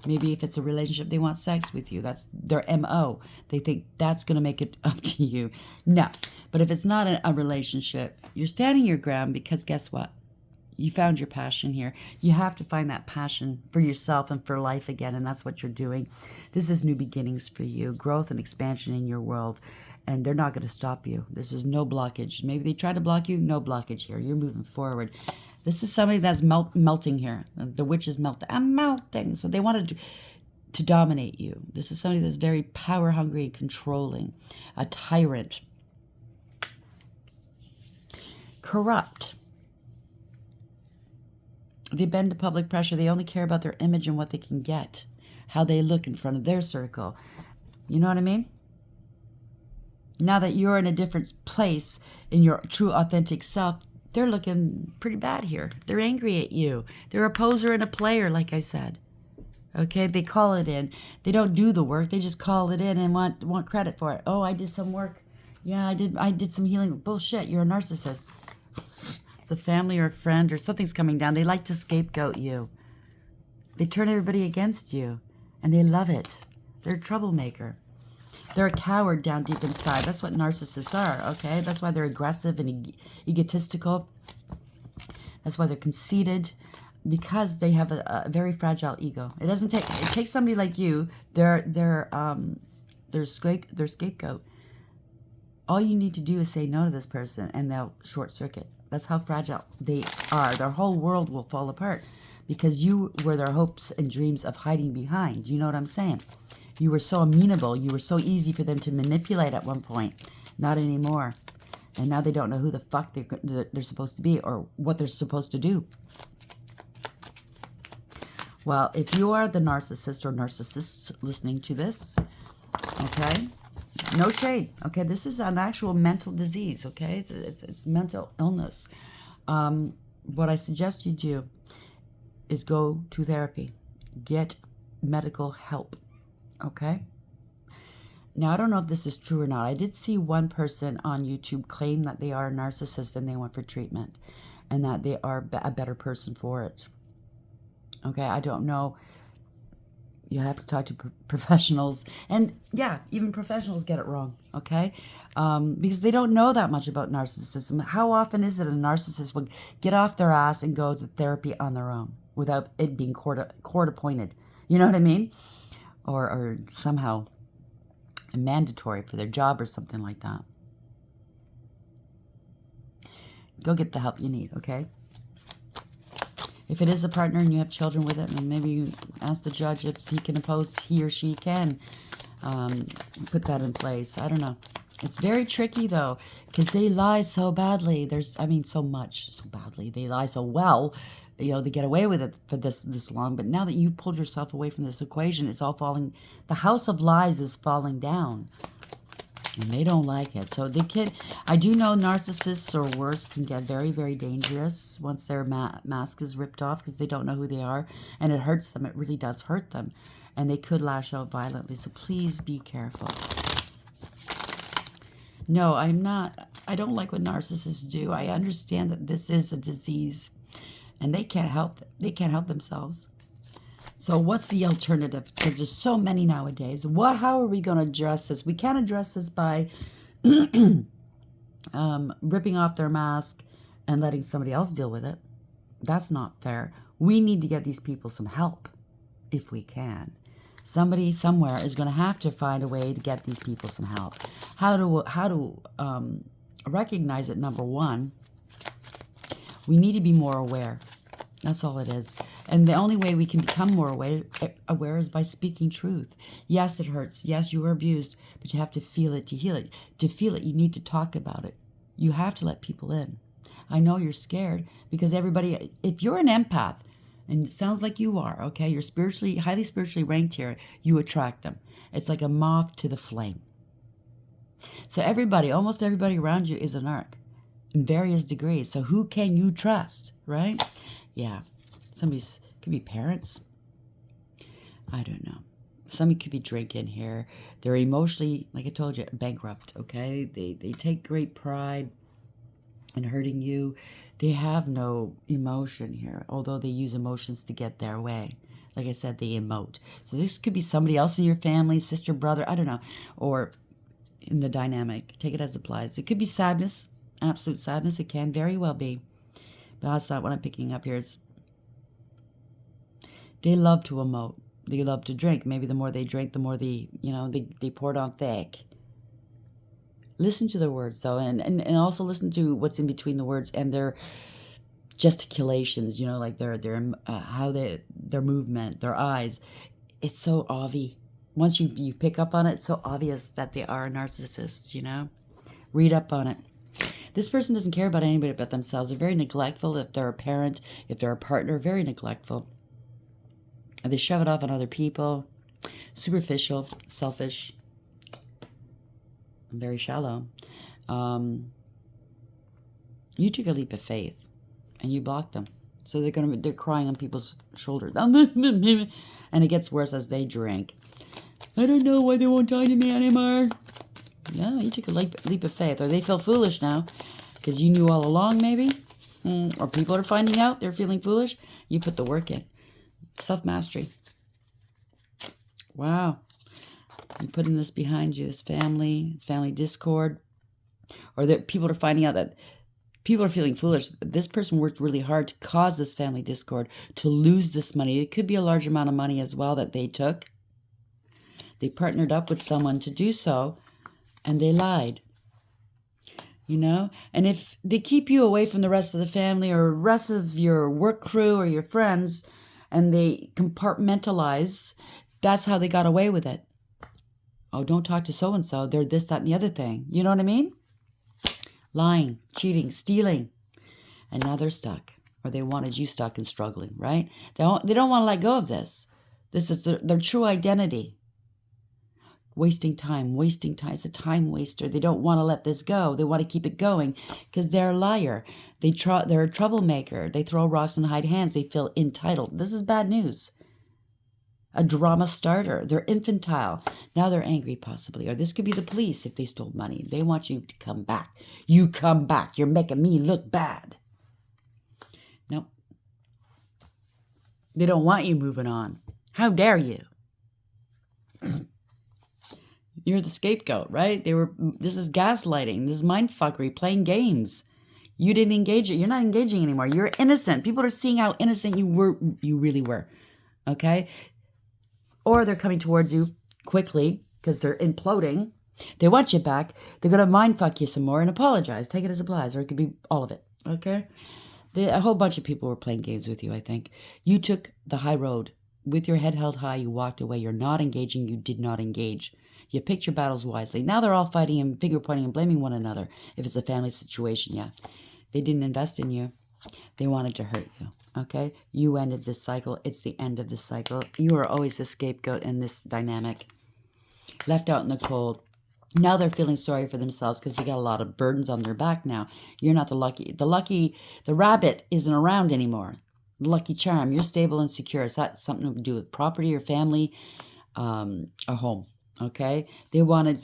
Maybe if it's a relationship, they want sex with you. That's their MO. They think that's going to make it up to you. No. But if it's not a relationship, you're standing your ground because guess what? You found your passion here. You have to find that passion for yourself and for life again, and that's what you're doing. This is new beginnings for you, growth and expansion in your world, and they're not going to stop you. This is no blockage. Maybe they try to block you, no blockage here. You're moving forward. This is somebody that's melting here. The witch is melting. I'm melting. So they wanted to dominate you. This is somebody that's very power hungry and controlling, a tyrant, corrupt. They bend to public pressure. They only care about their image and what they can get, how they look in front of their circle. You know what I mean? Now that you're in a different place in your true authentic self, they're looking pretty bad here. They're angry at you. They're a poser and a player, like I said. Okay, they call it in. They don't do the work. They just call it in and want credit for it. Oh, I did some work. Yeah, I did some healing. Bullshit, you're a narcissist. A family or a friend or something's coming down. They like to scapegoat you. They turn everybody against you, and they love it. They're a troublemaker. They're a coward down deep inside. That's what narcissists are, okay? That's why they're aggressive and egotistical. That's why they're conceited, because they have a very fragile ego. It takes somebody like you, their scapegoat. All you need to do is say no to this person, and they'll short circuit. That's how fragile they are. Their whole world will fall apart because you were their hopes and dreams of hiding behind. You know what I'm saying? You were so amenable. You were so easy for them to manipulate at one point. Not anymore. And now they don't know who the fuck they're supposed to be or what they're supposed to do. Well, if you are the narcissist or narcissists listening to this, okay, no shade. Okay, this is an actual mental disease. Okay, it's mental illness. What I suggest you do is go to therapy, get medical help. Okay. Now I don't know if this is true or not. I did see one person on YouTube claim that they are a narcissist and they went for treatment, and that they are a better person for it. Okay, I don't know. You have to talk to professionals. And yeah, even professionals get it wrong, okay? Because they don't know that much about narcissism. How often is it a narcissist will get off their ass and go to therapy on their own without it being court appointed? You know what I mean? Or somehow mandatory for their job or something like that. Go get the help you need, okay? If it is a partner and you have children with it, and maybe you ask the judge if he or she can put that in place. I don't know. It's very tricky, though, because they lie so badly. So badly. They lie so well. You know, they get away with it for this long. But now that you pulled yourself away from this equation, it's all falling. The house of lies is falling down. And they don't like it. So I do know narcissists or worse can get very, very dangerous once their mask is ripped off because they don't know who they are. And it hurts them. It really does hurt them. And they could lash out violently. So please be careful. No, I'm not. I don't like what narcissists do. I understand that this is a disease. And they can't help it. They can't help themselves. So what's the alternative? Because there's so many nowadays. How are we going to address this? We can't address this by ripping off their mask and letting somebody else deal with it. That's not fair. We need to get these people some help if we can. Somebody somewhere is going to have to find a way to get these people some help. How to recognize it, number one, we need to be more aware. That's all it is. And the only way we can become more aware is by speaking truth. Yes, it hurts. Yes, you were abused, but you have to feel it to heal it. To feel it, you need to talk about it. You have to let people in. I know you're scared because everybody, if you're an empath, and it sounds like you are, okay, you're highly spiritually ranked here, you attract them. It's like a moth to the flame. So almost everybody around you is a narc in various degrees. So who can you trust, right? Yeah. Could be parents. I don't know. Somebody could be drinking here. They're emotionally, like I told you, bankrupt, okay? They take great pride in hurting you. They have no emotion here, although they use emotions to get their way. Like I said, they emote. So this could be somebody else in your family, sister, brother, I don't know, or in the dynamic. Take it as it applies. It could be sadness, absolute sadness. It can very well be. But that's not what I'm picking up here. Is they love to emote. They love to drink. Maybe the more they drink, the more they pour it on thick. Listen to the words, though, and also listen to what's in between the words and their gesticulations, like their their movement, their eyes. It's so obvious. Once you pick up on it, it's so obvious that they are a narcissist. Read up on it. This person doesn't care about anybody but themselves. They're very neglectful. If they're a parent, if they're a partner, very neglectful. They shove it off on other people. Superficial, selfish, very shallow. You took a leap of faith and you blocked them. So they're crying on people's shoulders. And it gets worse as they drink. I don't know why they won't talk to me anymore. No, you took a leap of faith. Or they feel foolish now because you knew all along, maybe. Or people are finding out they're feeling foolish. You put the work in. Self-mastery. Wow. You're putting this behind you, this family discord. Or that people are finding out that people are feeling foolish. This person worked really hard to cause this family discord, to lose this money. It could be a large amount of money as well that they took. They partnered up with someone to do so, and they lied. And if they keep you away from the rest of the family or rest of your work crew or your friends, and they compartmentalize, that's how they got away with it. Oh, don't talk to so-and-so. They're this, that, and the other thing. You know what I mean? Lying, cheating, stealing. And now they're stuck. Or they wanted you stuck and struggling, right? They don't want to let go of this. This is their true identity. Wasting time. It's a time waster. They don't want to let this go. They want to keep it going because they're a liar. They're a troublemaker. They throw rocks and hide hands. They feel entitled. This is bad news. A drama starter. They're infantile. Now they're angry, possibly. Or this could be the police if they stole money. They want you to come back. You come back. You're making me look bad. Nope. They don't want you moving on. How dare you? You're the scapegoat, right? This is gaslighting. This is mindfuckery, playing games. You didn't engage it. You're not engaging anymore. You're innocent. People are seeing how innocent you really were. Okay? Or they're coming towards you quickly because they're imploding. They want you back. They're going to mindfuck you some more and apologize. Take it as it applies. Or it could be all of it. Okay? A whole bunch of people were playing games with you, I think. You took the high road. With your head held high, you walked away. You're not engaging. You did not engage. You picked your battles wisely. Now they're all fighting and finger pointing and blaming one another. If it's a family situation, yeah. They didn't invest in you. They wanted to hurt you. Okay? You ended this cycle. It's the end of this cycle. You are always the scapegoat in this dynamic. Left out in the cold. Now they're feeling sorry for themselves because they got a lot of burdens on their back now. You're not the lucky. The rabbit isn't around anymore. The lucky charm. You're stable and secure. It's not something to do with property or family, a home. Okay? They have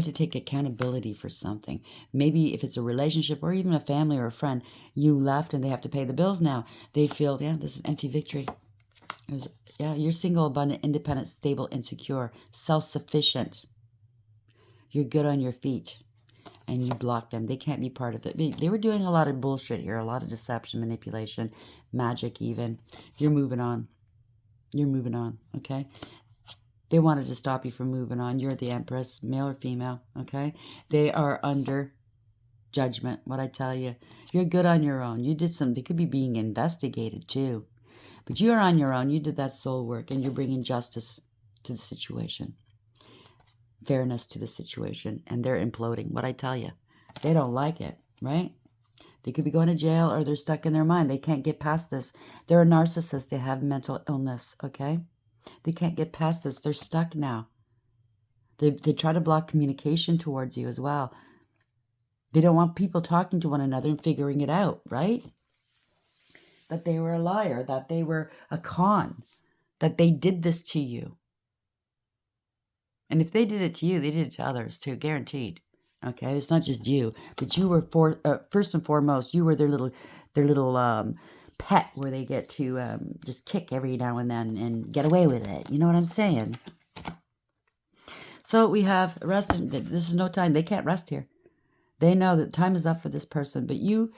to take accountability for something. Maybe if it's a relationship or even a family or a friend, you left and they have to pay the bills now. They feel, this is empty victory. You're single, abundant, independent, stable, and secure, self-sufficient. You're good on your feet. And you blocked them. They can't be part of it. They were doing a lot of bullshit here, a lot of deception, manipulation, magic even. You're moving on. Okay? They wanted to stop you from moving on. You're the empress, male or female, okay? They are under judgment, what I tell you. You're good on your own. You did they could be being investigated too. But you're on your own. You did that soul work and you're bringing justice to the situation. Fairness to the situation. And they're imploding, what I tell you. They don't like it, right? They could be going to jail or they're stuck in their mind. They can't get past this. They're a narcissist. They have mental illness, okay? They can't get past this. They're stuck now. They try to block communication towards you as well. They don't want people talking to one another and figuring it out, right? That they were a liar, that they were a con, that they did this to you. And if they did it to you, they did it to others too, guaranteed. Okay, it's not just you, but you were first and foremost. You were their little pet where they get to just kick every now and then and get away with it. You know what I'm saying? So we have resting. This is no time. They can't rest here. They know that time is up for this person. But you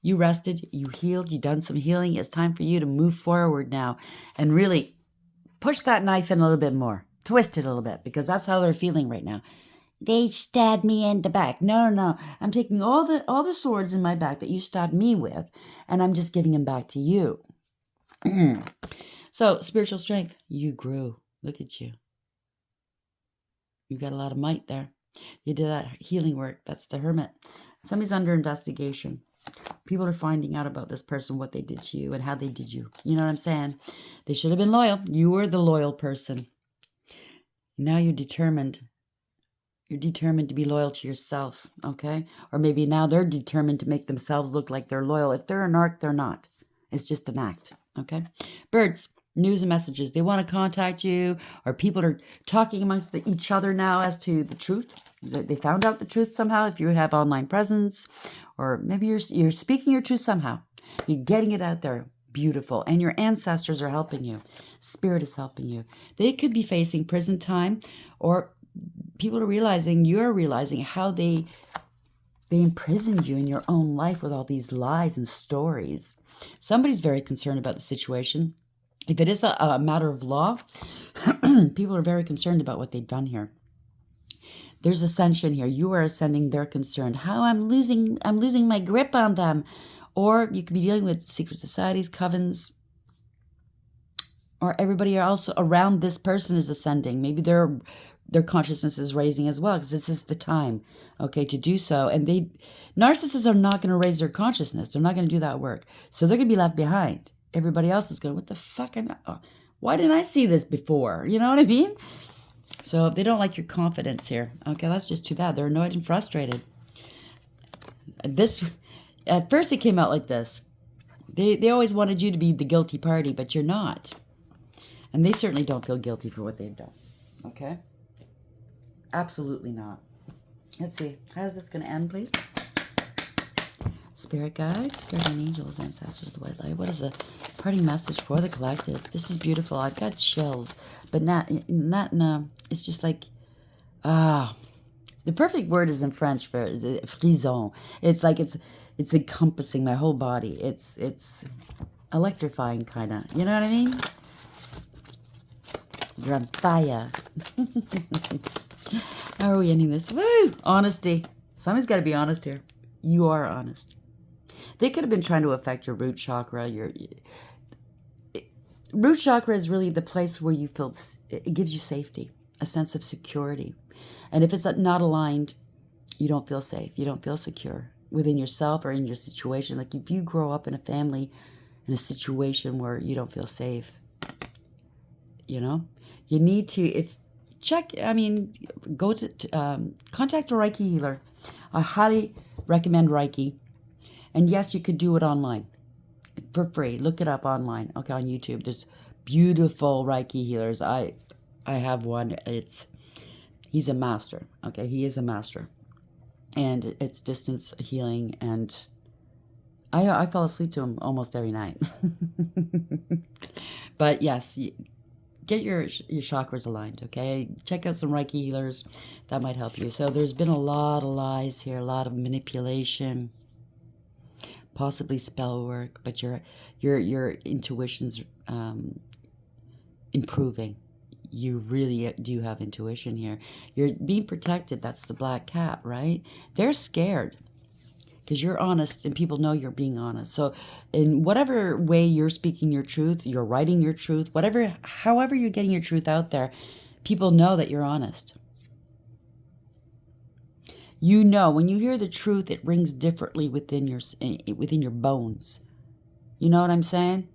rested. You healed. You done some healing. It's time for you to move forward now and really push that knife in a little bit more. Twist it a little bit, because that's how they're feeling right now. They stabbed me in the back. No. I'm taking all the swords in my back that you stabbed me with, and I'm just giving them back to you. So, spiritual strength. You grew. Look at you. You got a lot of might there. You did that healing work. That's the hermit. Somebody's under investigation. People are finding out about this person, what they did to you and how they did you. You know what I'm saying? They should have been loyal. You were the loyal person. Now you're determined. You're determined to be loyal to yourself, okay? Or maybe now they're determined to make themselves look like they're loyal. If they're an arc, they're not. It's just an act, okay? Birds, news and messages. They want to contact you, or people are talking amongst each other now as to the truth. They found out the truth somehow if you have online presence, or maybe you're speaking your truth somehow. You're getting it out there. Beautiful. And your ancestors are helping you. Spirit is helping you. They could be facing prison time, or people are realizing, you're realizing how they imprisoned you in your own life with all these lies and stories. Somebody's very concerned about the situation. If it is a matter of law, people are very concerned about what they've done here. There's ascension here. You are ascending. They're concerned. How I'm losing my grip on them. Or you could be dealing with secret societies, covens, or everybody else around this person is ascending. Maybe their consciousness is raising as well, because this is the time, okay, to do so. And narcissists are not going to raise their consciousness. They're not going to do that work. So they're going to be left behind. Everybody else is going, what the fuck? Why didn't I see this before? You know what I mean? So they don't like your confidence here. Okay, that's just too bad. They're annoyed and frustrated. At first it came out like this. They always wanted you to be the guilty party, but you're not. And they certainly don't feel guilty for what they've done. Okay? Absolutely not. Let's see. How is this going to end, please? Spirit guides, guardian angels, ancestors, the white light. What is a parting message for the collective? This is beautiful. I've got chills, but not it's just like, the perfect word is in French for frisson. It's like it's encompassing my whole body. It's electrifying, kind of. You know what I mean? You're on fire. How are we ending this? Woo! Honesty. Somebody's got to be honest here. You are honest. They could have been trying to affect your root chakra. Root chakra is really the place where you feel, it gives you safety, a sense of security. And if it's not aligned, you don't feel safe. You don't feel secure within yourself or in your situation. Like if you grow up in a family, in a situation where you don't feel safe, you know, you need to, go to, contact a Reiki healer. I highly recommend Reiki. And yes, you could do it online for free. Look it up online, okay, on YouTube. There's beautiful Reiki healers. I have one. He's a master, okay? He is a master. And it's distance healing, and I fell asleep to him almost every night. But yes, get your chakras aligned, okay? Check out some Reiki healers. That might help you. So there's been a lot of lies here, a lot of manipulation, possibly spell work, but your intuition's improving. You really do have intuition here. You're being protected. That's the black cat, right? They're scared because you're honest and people know you're being honest. So in whatever way you're speaking your truth, you're writing your truth, however you're getting your truth out there, people know that you're honest. You know, when you hear the truth, it rings differently within your bones. You know what I'm saying?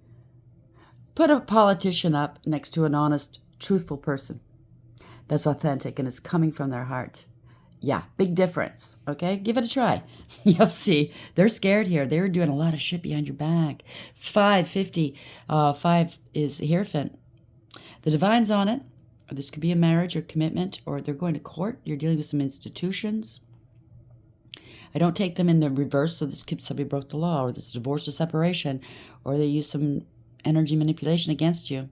Put a politician up next to an honest, truthful person that's authentic and is coming from their heart. Yeah, big difference, okay? Give it a try. You'll see. They're scared here. They're doing a lot of shit behind your back. 550. 5 is Hierophant. The Divine's on it. This could be a marriage or commitment, or they're going to court. You're dealing with some institutions. I don't take them in the reverse, so this kid, somebody broke the law, or this divorce or separation, or they use some energy manipulation against you.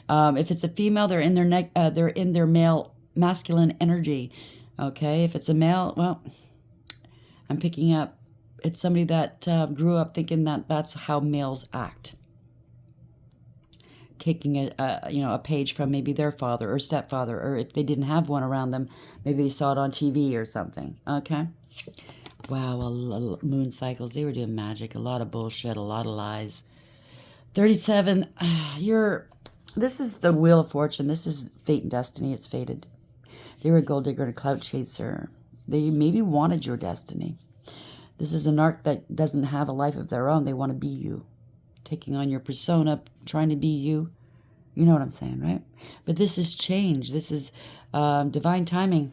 If it's a female, they're in their male masculine energy. Okay, if it's a male, well, I'm picking up. It's somebody that grew up thinking that that's how males act. Taking a page from maybe their father or stepfather, or if they didn't have one around them, maybe they saw it on TV or something. Okay. Wow, moon cycles. They were doing magic. A lot of bullshit. A lot of lies. 37. This is the Wheel of Fortune. This is fate and destiny. It's fated. They were a gold digger and a clout chaser. They maybe wanted your destiny. This is an arc that doesn't have a life of their own. They want to be you. Taking on your persona, trying to be you. You know what I'm saying, right? But this is change. This is divine timing.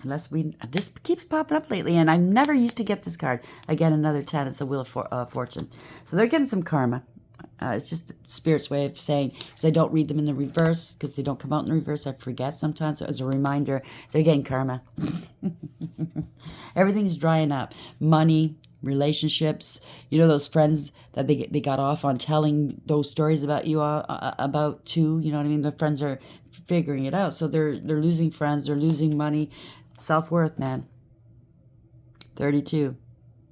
This keeps popping up lately, and I never used to get this card. Again, another 10. It's a Wheel of Fortune. So they're getting some karma. It's just Spirit's way of saying, because I don't read them in the reverse, because they don't come out in the reverse. I forget sometimes. So as a reminder, they're getting karma. Everything's drying up. Money, relationships. You know those friends that they got off on telling those stories about you about too. You know what I mean? The friends are figuring it out, so they're losing friends. They're losing money. Self-worth, man. 32,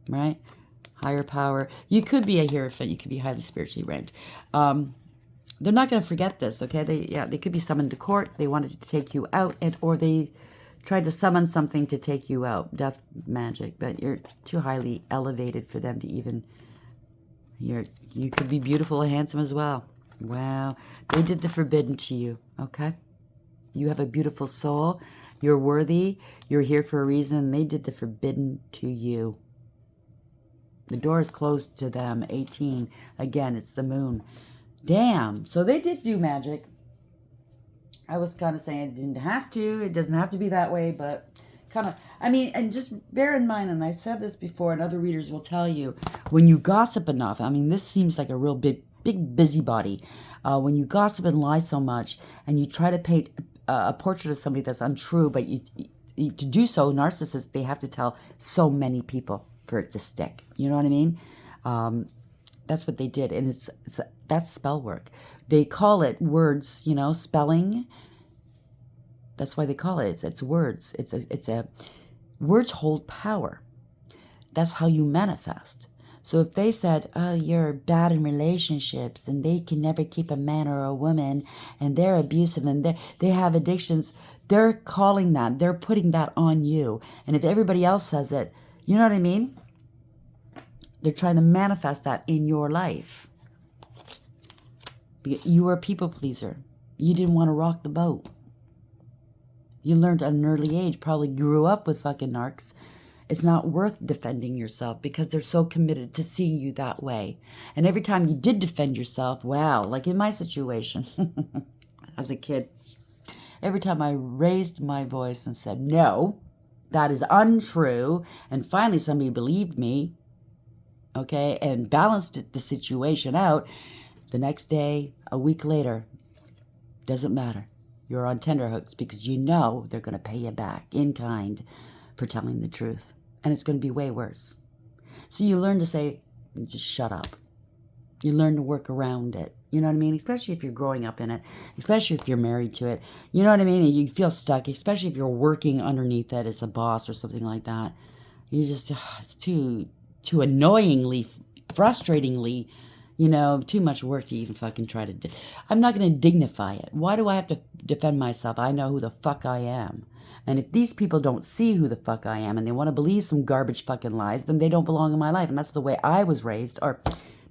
right? Higher power. You could be a hierophant. You could be highly spiritually ranked. They're not going to forget this, okay? They could be summoned to court. They wanted to take you out, or they tried to summon something to take you out. Death magic, but you're too highly elevated for them to even... You could be beautiful and handsome as well. Wow. They did the forbidden to you, okay? You have a beautiful soul. You're worthy. You're here for a reason. They did the forbidden to you. The door is closed to them. 18. Again, it's the moon. Damn. So they did do magic. I was kind of saying it didn't have to. It doesn't have to be that way, but kind of... I mean, and just bear in mind, and I said this before, and other readers will tell you, when you gossip enough, I mean, this seems like a real big busybody. When you gossip and lie so much, and you try to paint a portrait of somebody that's untrue, but to do so, narcissists, they have to tell so many people for it to stick. You know what I mean? That's what they did, and that's spell work. They call it words, spelling. That's why they call it. It's words. Words hold power. That's how you manifest. So if they said, oh, you're bad in relationships and they can never keep a man or a woman and they're abusive and they have addictions, they're calling that. They're putting that on you. And if everybody else says it, you know what I mean? They're trying to manifest that in your life. You were a people pleaser. You didn't want to rock the boat. You learned at an early age, probably grew up with fucking narcs. It's not worth defending yourself because they're so committed to seeing you that way. And every time you did defend yourself, wow, like in my situation as a kid, every time I raised my voice and said, no, that is untrue, and finally somebody believed me, okay, and balanced the situation out, the next day, a week later, doesn't matter. You're on tenterhooks because you know they're going to pay you back in kind for telling the truth. And it's going to be way worse. So you learn to say, just shut up. You learn to work around it. You know what I mean? Especially if you're growing up in it. Especially if you're married to it. You know what I mean? And you feel stuck. Especially if you're working underneath it as a boss or something like that. You just, it's too annoyingly, frustratingly, too much work to even fucking try to... I'm not going to dignify it. Why do I have to defend myself? I know who the fuck I am. And if these people don't see who the fuck I am and they want to believe some garbage fucking lies, then they don't belong in my life. And that's the way I was raised. Or,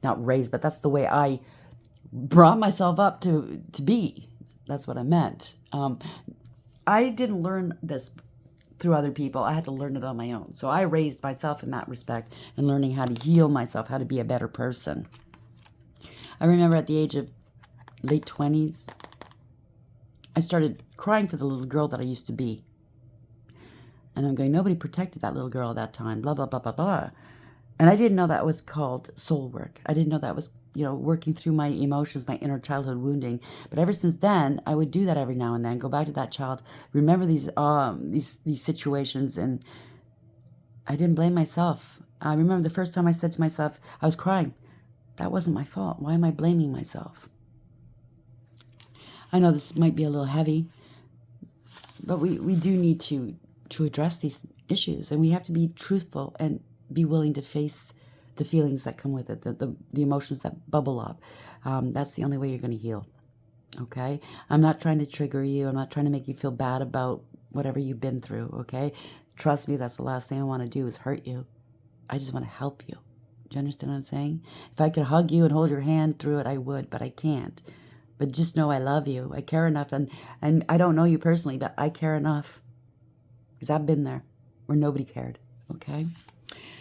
not raised, but that's the way I brought myself up to be. That's what I meant. I didn't learn this through other people. I had to learn it on my own. So I raised myself in that respect and learning how to heal myself, how to be a better person. I remember at the age of late 20s, I started crying for the little girl that I used to be. And I'm going, nobody protected that little girl at that time, blah, blah, blah, blah, blah. And I didn't know that was called soul work. I didn't know that was, working through my emotions, my inner childhood wounding. But ever since then, I would do that every now and then, go back to that child, remember these situations, and I didn't blame myself. I remember the first time I said to myself, I was crying. That wasn't my fault. Why am I blaming myself? I know this might be a little heavy, but we do need to address these issues, and we have to be truthful and be willing to face the feelings that come with it, the emotions that bubble up. That's the only way you're going to heal. Okay? I'm not trying to trigger you. I'm not trying to make you feel bad about whatever you've been through. Okay? Trust me, that's the last thing I want to do is hurt you. I just want to help you. Do you understand what I'm saying? If I could hug you and hold your hand through it, I would, but I can't. But just know I love you. I care enough. And I don't know you personally, but I care enough. Because I've been there where nobody cared. Okay?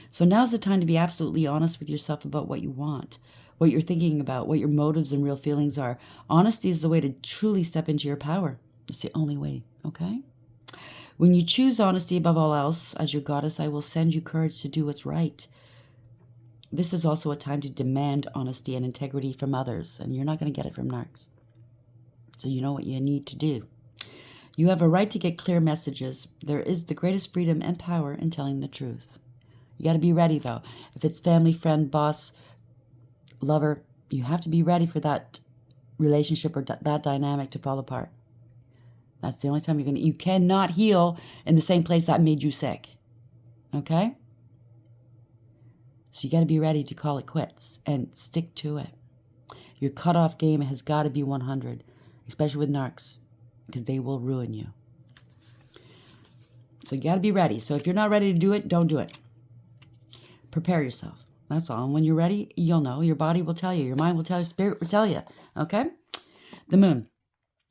So now's the time to be absolutely honest with yourself about what you want, what you're thinking about, what your motives and real feelings are. Honesty is the way to truly step into your power. It's the only way. Okay? When you choose honesty above all else, as your goddess, I will send you courage to do what's right. This is also a time to demand honesty and integrity from others, and you're not going to get it from narcs. So you know what you need to do. You have a right to get clear messages. There is the greatest freedom and power in telling the truth. You got to be ready, though. If it's family, friend, boss, lover, you have to be ready for that relationship or that dynamic to fall apart. That's the only time you cannot heal in the same place that made you sick. Okay? So you got to be ready to call it quits and stick to it. Your cutoff game has got to be 100, especially with narcs, because they will ruin you. So you got to be ready. So if you're not ready to do it, don't do it. Prepare yourself. That's all. And when you're ready, you'll know. Your body will tell you. Your mind will tell you. Spirit will tell you. Okay? The moon.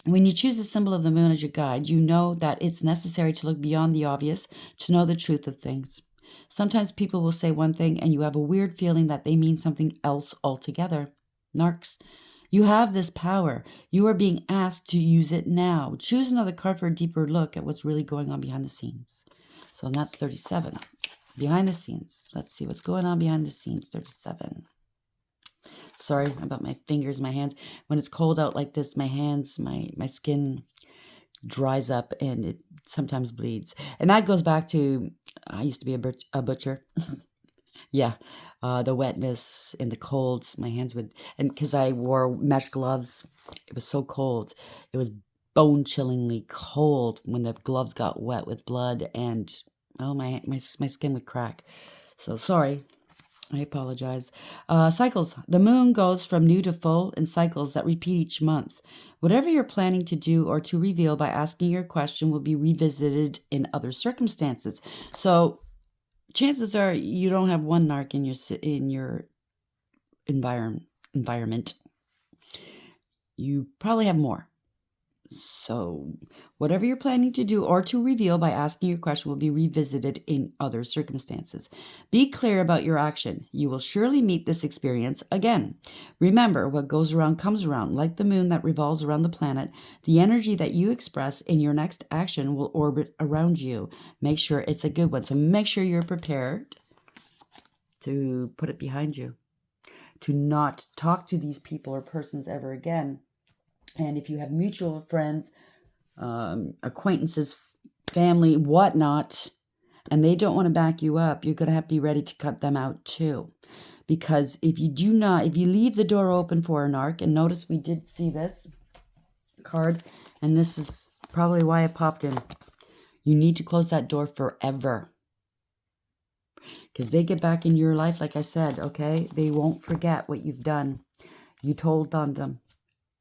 When you choose the symbol of the moon as your guide, you know that it's necessary to look beyond the obvious to know the truth of things. Sometimes people will say one thing and you have a weird feeling that they mean something else altogether. Narcs, you have this power. You are being asked to use it now. Choose another card for a deeper look at what's really going on behind the scenes. So that's 37. Behind the scenes. Let's see what's going on behind the scenes. 37. Sorry about my fingers, my hands. When it's cold out like this, my hands, my skin dries up and it sometimes bleeds. And that goes back to, I used to be a butcher. Yeah, the wetness and the colds, my hands would, and because I wore mesh gloves, it was so cold. It was bone-chillingly cold when the gloves got wet with blood, and oh, my skin would crack. So sorry. I apologize. Cycles. The moon goes from new to full in cycles that repeat each month. Whatever you're planning to do or to reveal by asking your question will be revisited in other circumstances. So chances are you don't have one narc in your environment. You probably have more. So whatever you're planning to do or to reveal by asking your question will be revisited in other circumstances. Be clear about your action. You will surely meet this experience again. Remember, what goes around comes around. Like the moon that revolves around the planet, the energy that you express in your next action will orbit around you. Make sure it's a good one. So make sure you're prepared to put it behind you, to not talk to these people or persons ever again. And if you have mutual friends, acquaintances, family, whatnot, and they don't want to back you up, you're going to have to be ready to cut them out too. Because if you leave the door open for an narc, and notice we did see this card, and this is probably why it popped in. You need to close that door forever. Because they get back in your life, like I said, okay? They won't forget what you've done. You told on them.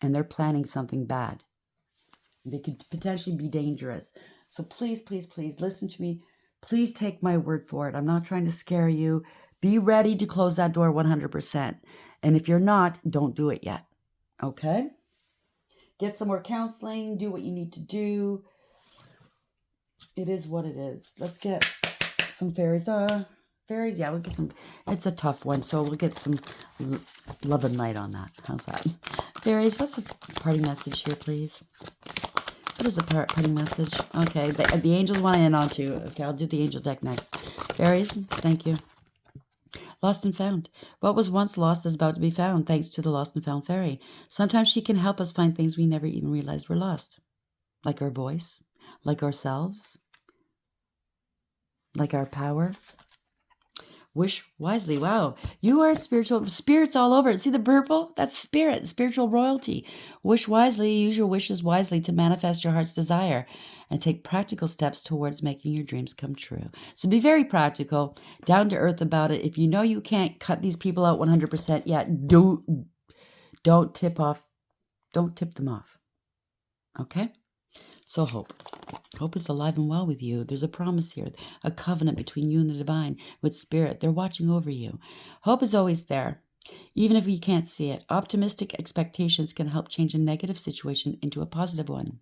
And they're planning something bad. They could potentially be dangerous. So please, please, please listen to me. Please take my word for it. I'm not trying to scare you. Be ready to close that door 100%. And if you're not, don't do it yet. Okay? Get some more counseling. Do what you need to do. It is what it is. Let's get some fairies. Fairies, yeah, we'll get some. It's a tough one, so we'll get some love and light on that. How's that? Fairies, what's the parting message here, please? What is the parting message? Okay, the angels want to end on too. Okay, I'll do the angel deck next. Fairies, thank you. Lost and found. What was once lost is about to be found, thanks to the lost and found fairy. Sometimes she can help us find things we never even realized were lost. Like our voice, like ourselves, like our power. Wish wisely. Wow. You are spiritual. Spirits all over it. See the purple? That's spirit, spiritual royalty. Wish wisely. Use your wishes wisely to manifest your heart's desire and take practical steps towards making your dreams come true. So be very practical, down to earth about it. If you know you can't cut these people out 100% yet, don't tip them off. Okay? So hope. Hope is alive and well with you. There's a promise here, a covenant between you and the divine with spirit. They're watching over you. Hope is always there, even if you can't see it. Optimistic expectations can help change a negative situation into a positive one.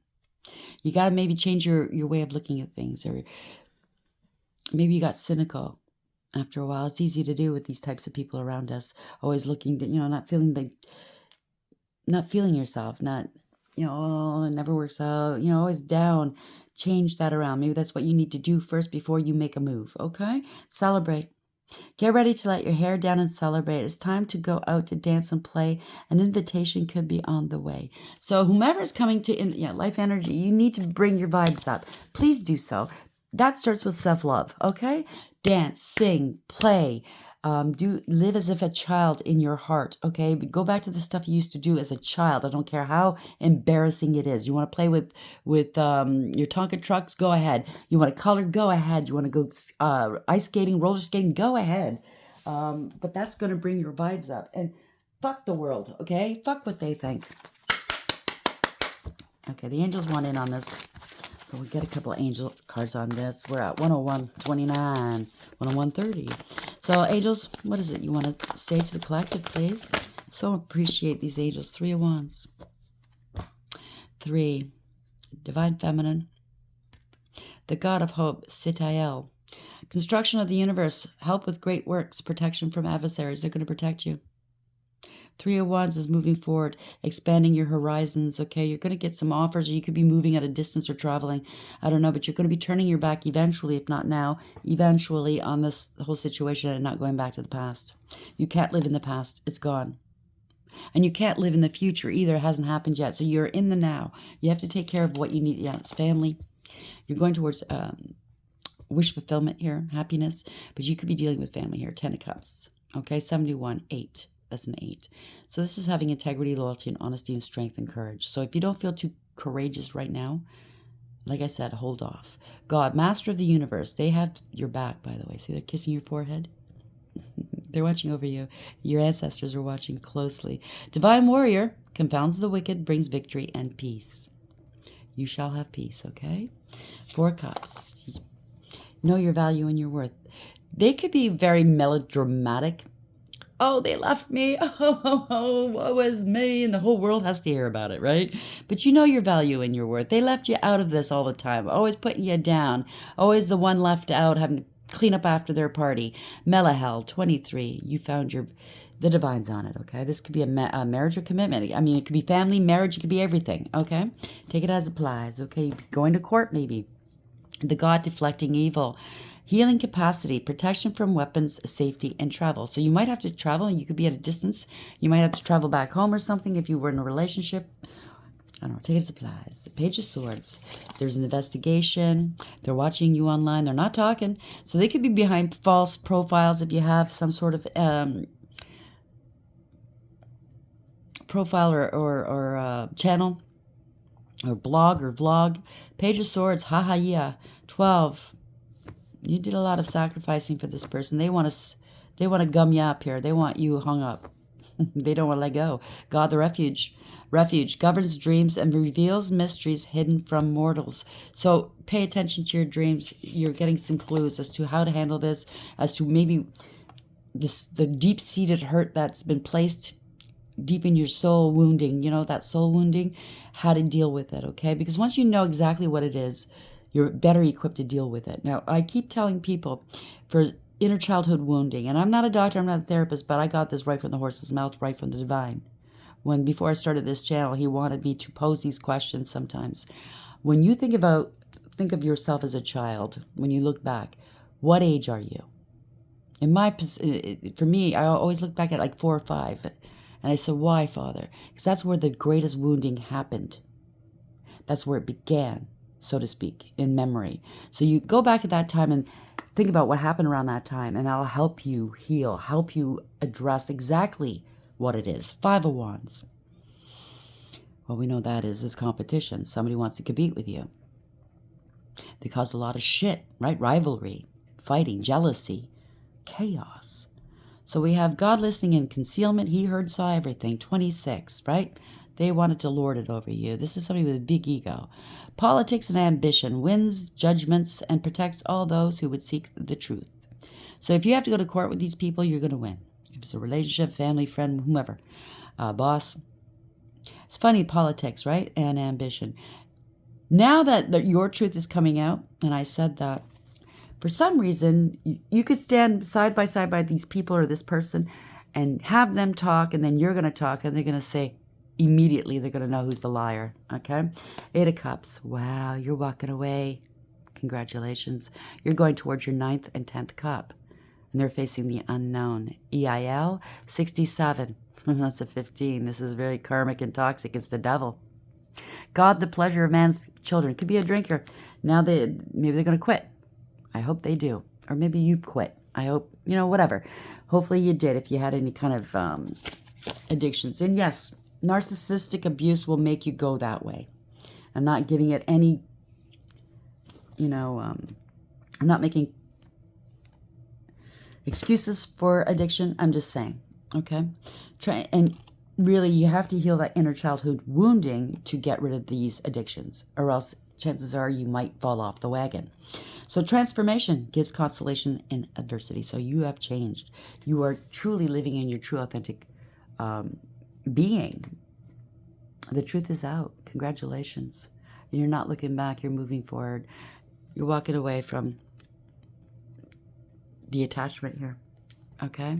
You got to maybe change your way of looking at things, or maybe you got cynical after a while. It's easy to do with these types of people around us, always looking to, not feeling yourself, not, oh, it never works out, always down. Change that around. Maybe that's what you need to do first before you make a move, okay? Celebrate. Get ready to let your hair down and celebrate. It's time to go out to dance and play. An invitation could be on the way. So whomever is coming to life energy, you need to bring your vibes up. Please do so. That starts with self-love, okay? Dance, sing, play. Live as if a child in your heart, okay? Go back to the stuff you used to do as a child. I don't care how embarrassing it is. You want to play with your Tonka trucks? Go ahead. You want to color? Go ahead. You want to go ice skating, roller skating? Go ahead. But that's going to bring your vibes up. And fuck the world, okay? Fuck what they think. Okay, the angels want in on this. So we get a couple of angel cards on this. We're at 101.29, 101.30. So angels, what is it you want to say to the collective, please? So appreciate these angels. 3 of Wands. 3. Divine Feminine. The God of Hope, Sitael. Construction of the universe. Help with great works. Protection from adversaries. They're going to protect you. 3 of Wands is moving forward, expanding your horizons, okay? You're going to get some offers, or you could be moving at a distance or traveling. I don't know, but you're going to be turning your back eventually, if not now, eventually on this whole situation and not going back to the past. You can't live in the past. It's gone. And you can't live in the future either. It hasn't happened yet. So you're in the now. You have to take care of what you need. Yeah, it's family. You're going towards wish fulfillment here, happiness, but you could be dealing with family here. 10 of Cups, okay? 71, 8. That's an 8. So this is having integrity, loyalty, and honesty, and strength and courage. So if you don't feel too courageous right now, like I said, hold off. God, Master of the universe, they have your back, by the way. See, they're kissing your forehead. They're watching over you. Your ancestors are watching closely. Divine warrior confounds the wicked, brings victory and peace. You shall have peace, okay? 4 Cups. Know your value and your worth. They could be very melodramatic. Oh, they left me. Oh, woe is me. And the whole world has to hear about it, right? But you know your value and your worth. They left you out of this all the time, always putting you down, always the one left out, having to clean up after their party. Melahel, 23. You found the divine's on it, okay? This could be a marriage or commitment. I mean, it could be family, marriage, it could be everything, okay? Take it as it applies, okay? Going to court, maybe. The God deflecting evil. Healing capacity, protection from weapons, safety, and travel. So you might have to travel. You could be at a distance. You might have to travel back home or something if you were in a relationship. I don't know. Take it as it applies. Page of Swords. There's an investigation. They're watching you online. They're not talking. So they could be behind false profiles if you have some sort of profile or channel or blog or vlog. Page of Swords. Ha yeah. 12. You did a lot of sacrificing for this person. They want to gum you up here. They want you hung up. They don't want to let go. God, the refuge. Refuge governs dreams and reveals mysteries hidden from mortals. So pay attention to your dreams. You're getting some clues as to how to handle this, as to maybe the deep-seated hurt that's been placed deep in your soul wounding. That soul wounding, how to deal with it, okay? Because once you know exactly what it is, you're better equipped to deal with it. Now, I keep telling people for inner childhood wounding, and I'm not a doctor, I'm not a therapist, but I got this right from the horse's mouth, right from the divine. Before I started this channel, he wanted me to pose these questions sometimes. When you think of yourself as a child, when you look back, what age are you? For me, I always look back at like 4 or 5, and I said, why, Father? Because that's where the greatest wounding happened. That's where it began, so to speak, in memory. So you go back at that time and Think about what happened around that time, and that'll help you heal, help you address exactly what it is. Five of Wands. Well, we know that is competition. Somebody wants to compete with you. They cause a lot of shit, right? Rivalry, fighting, jealousy, chaos. So we have God listening in concealment. He heard, saw everything. 26, right? They wanted to lord it over you. This is somebody with a big ego. Politics and ambition wins judgments and protects all those who would seek the truth. So if you have to go to court with these people, you're going to win. If it's a relationship, family, friend, whomever, boss. It's funny, politics, right? And ambition. Now that your truth is coming out, and I said that, for some reason, you could stand side by side by these people or this person and have them talk, and then you're going to talk, and they're going to say, immediately, they're going to know who's the liar, okay? 8 of Cups. Wow, you're walking away. Congratulations. You're going towards your 9th and 10th cup, and they're facing the unknown. EIL, 67. That's a 15. This is very karmic and toxic. It's the devil. God, the pleasure of man's children. Could be a drinker. Now maybe they're going to quit. I hope they do. Or maybe you quit. I hope, whatever. Hopefully you did if you had any kind of addictions. And yes, narcissistic abuse will make you go that way. I'm not giving it any, I'm not making excuses for addiction. I'm just saying, okay? And really, you have to heal that inner childhood wounding to get rid of these addictions, or else chances are you might fall off the wagon. So transformation gives consolation in adversity. So you have changed. You are truly living in your true, authentic being. The truth is out. Congratulations. And you're not looking back. You're moving forward. You're walking away from the attachment here. Okay?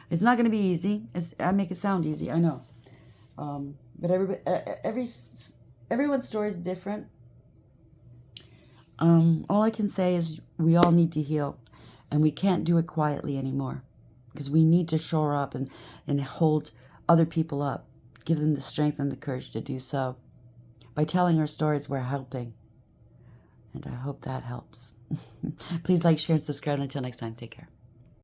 It's not going to be easy. I make it sound easy. I know. But everyone's story is different. All I can say is we all need to heal. And we can't do it quietly anymore. Because we need to shore up and hold other people up. Give them the strength and the courage to do so. By telling our stories, we're helping. And I hope that helps. Please like, share, and subscribe. Until next time, take care.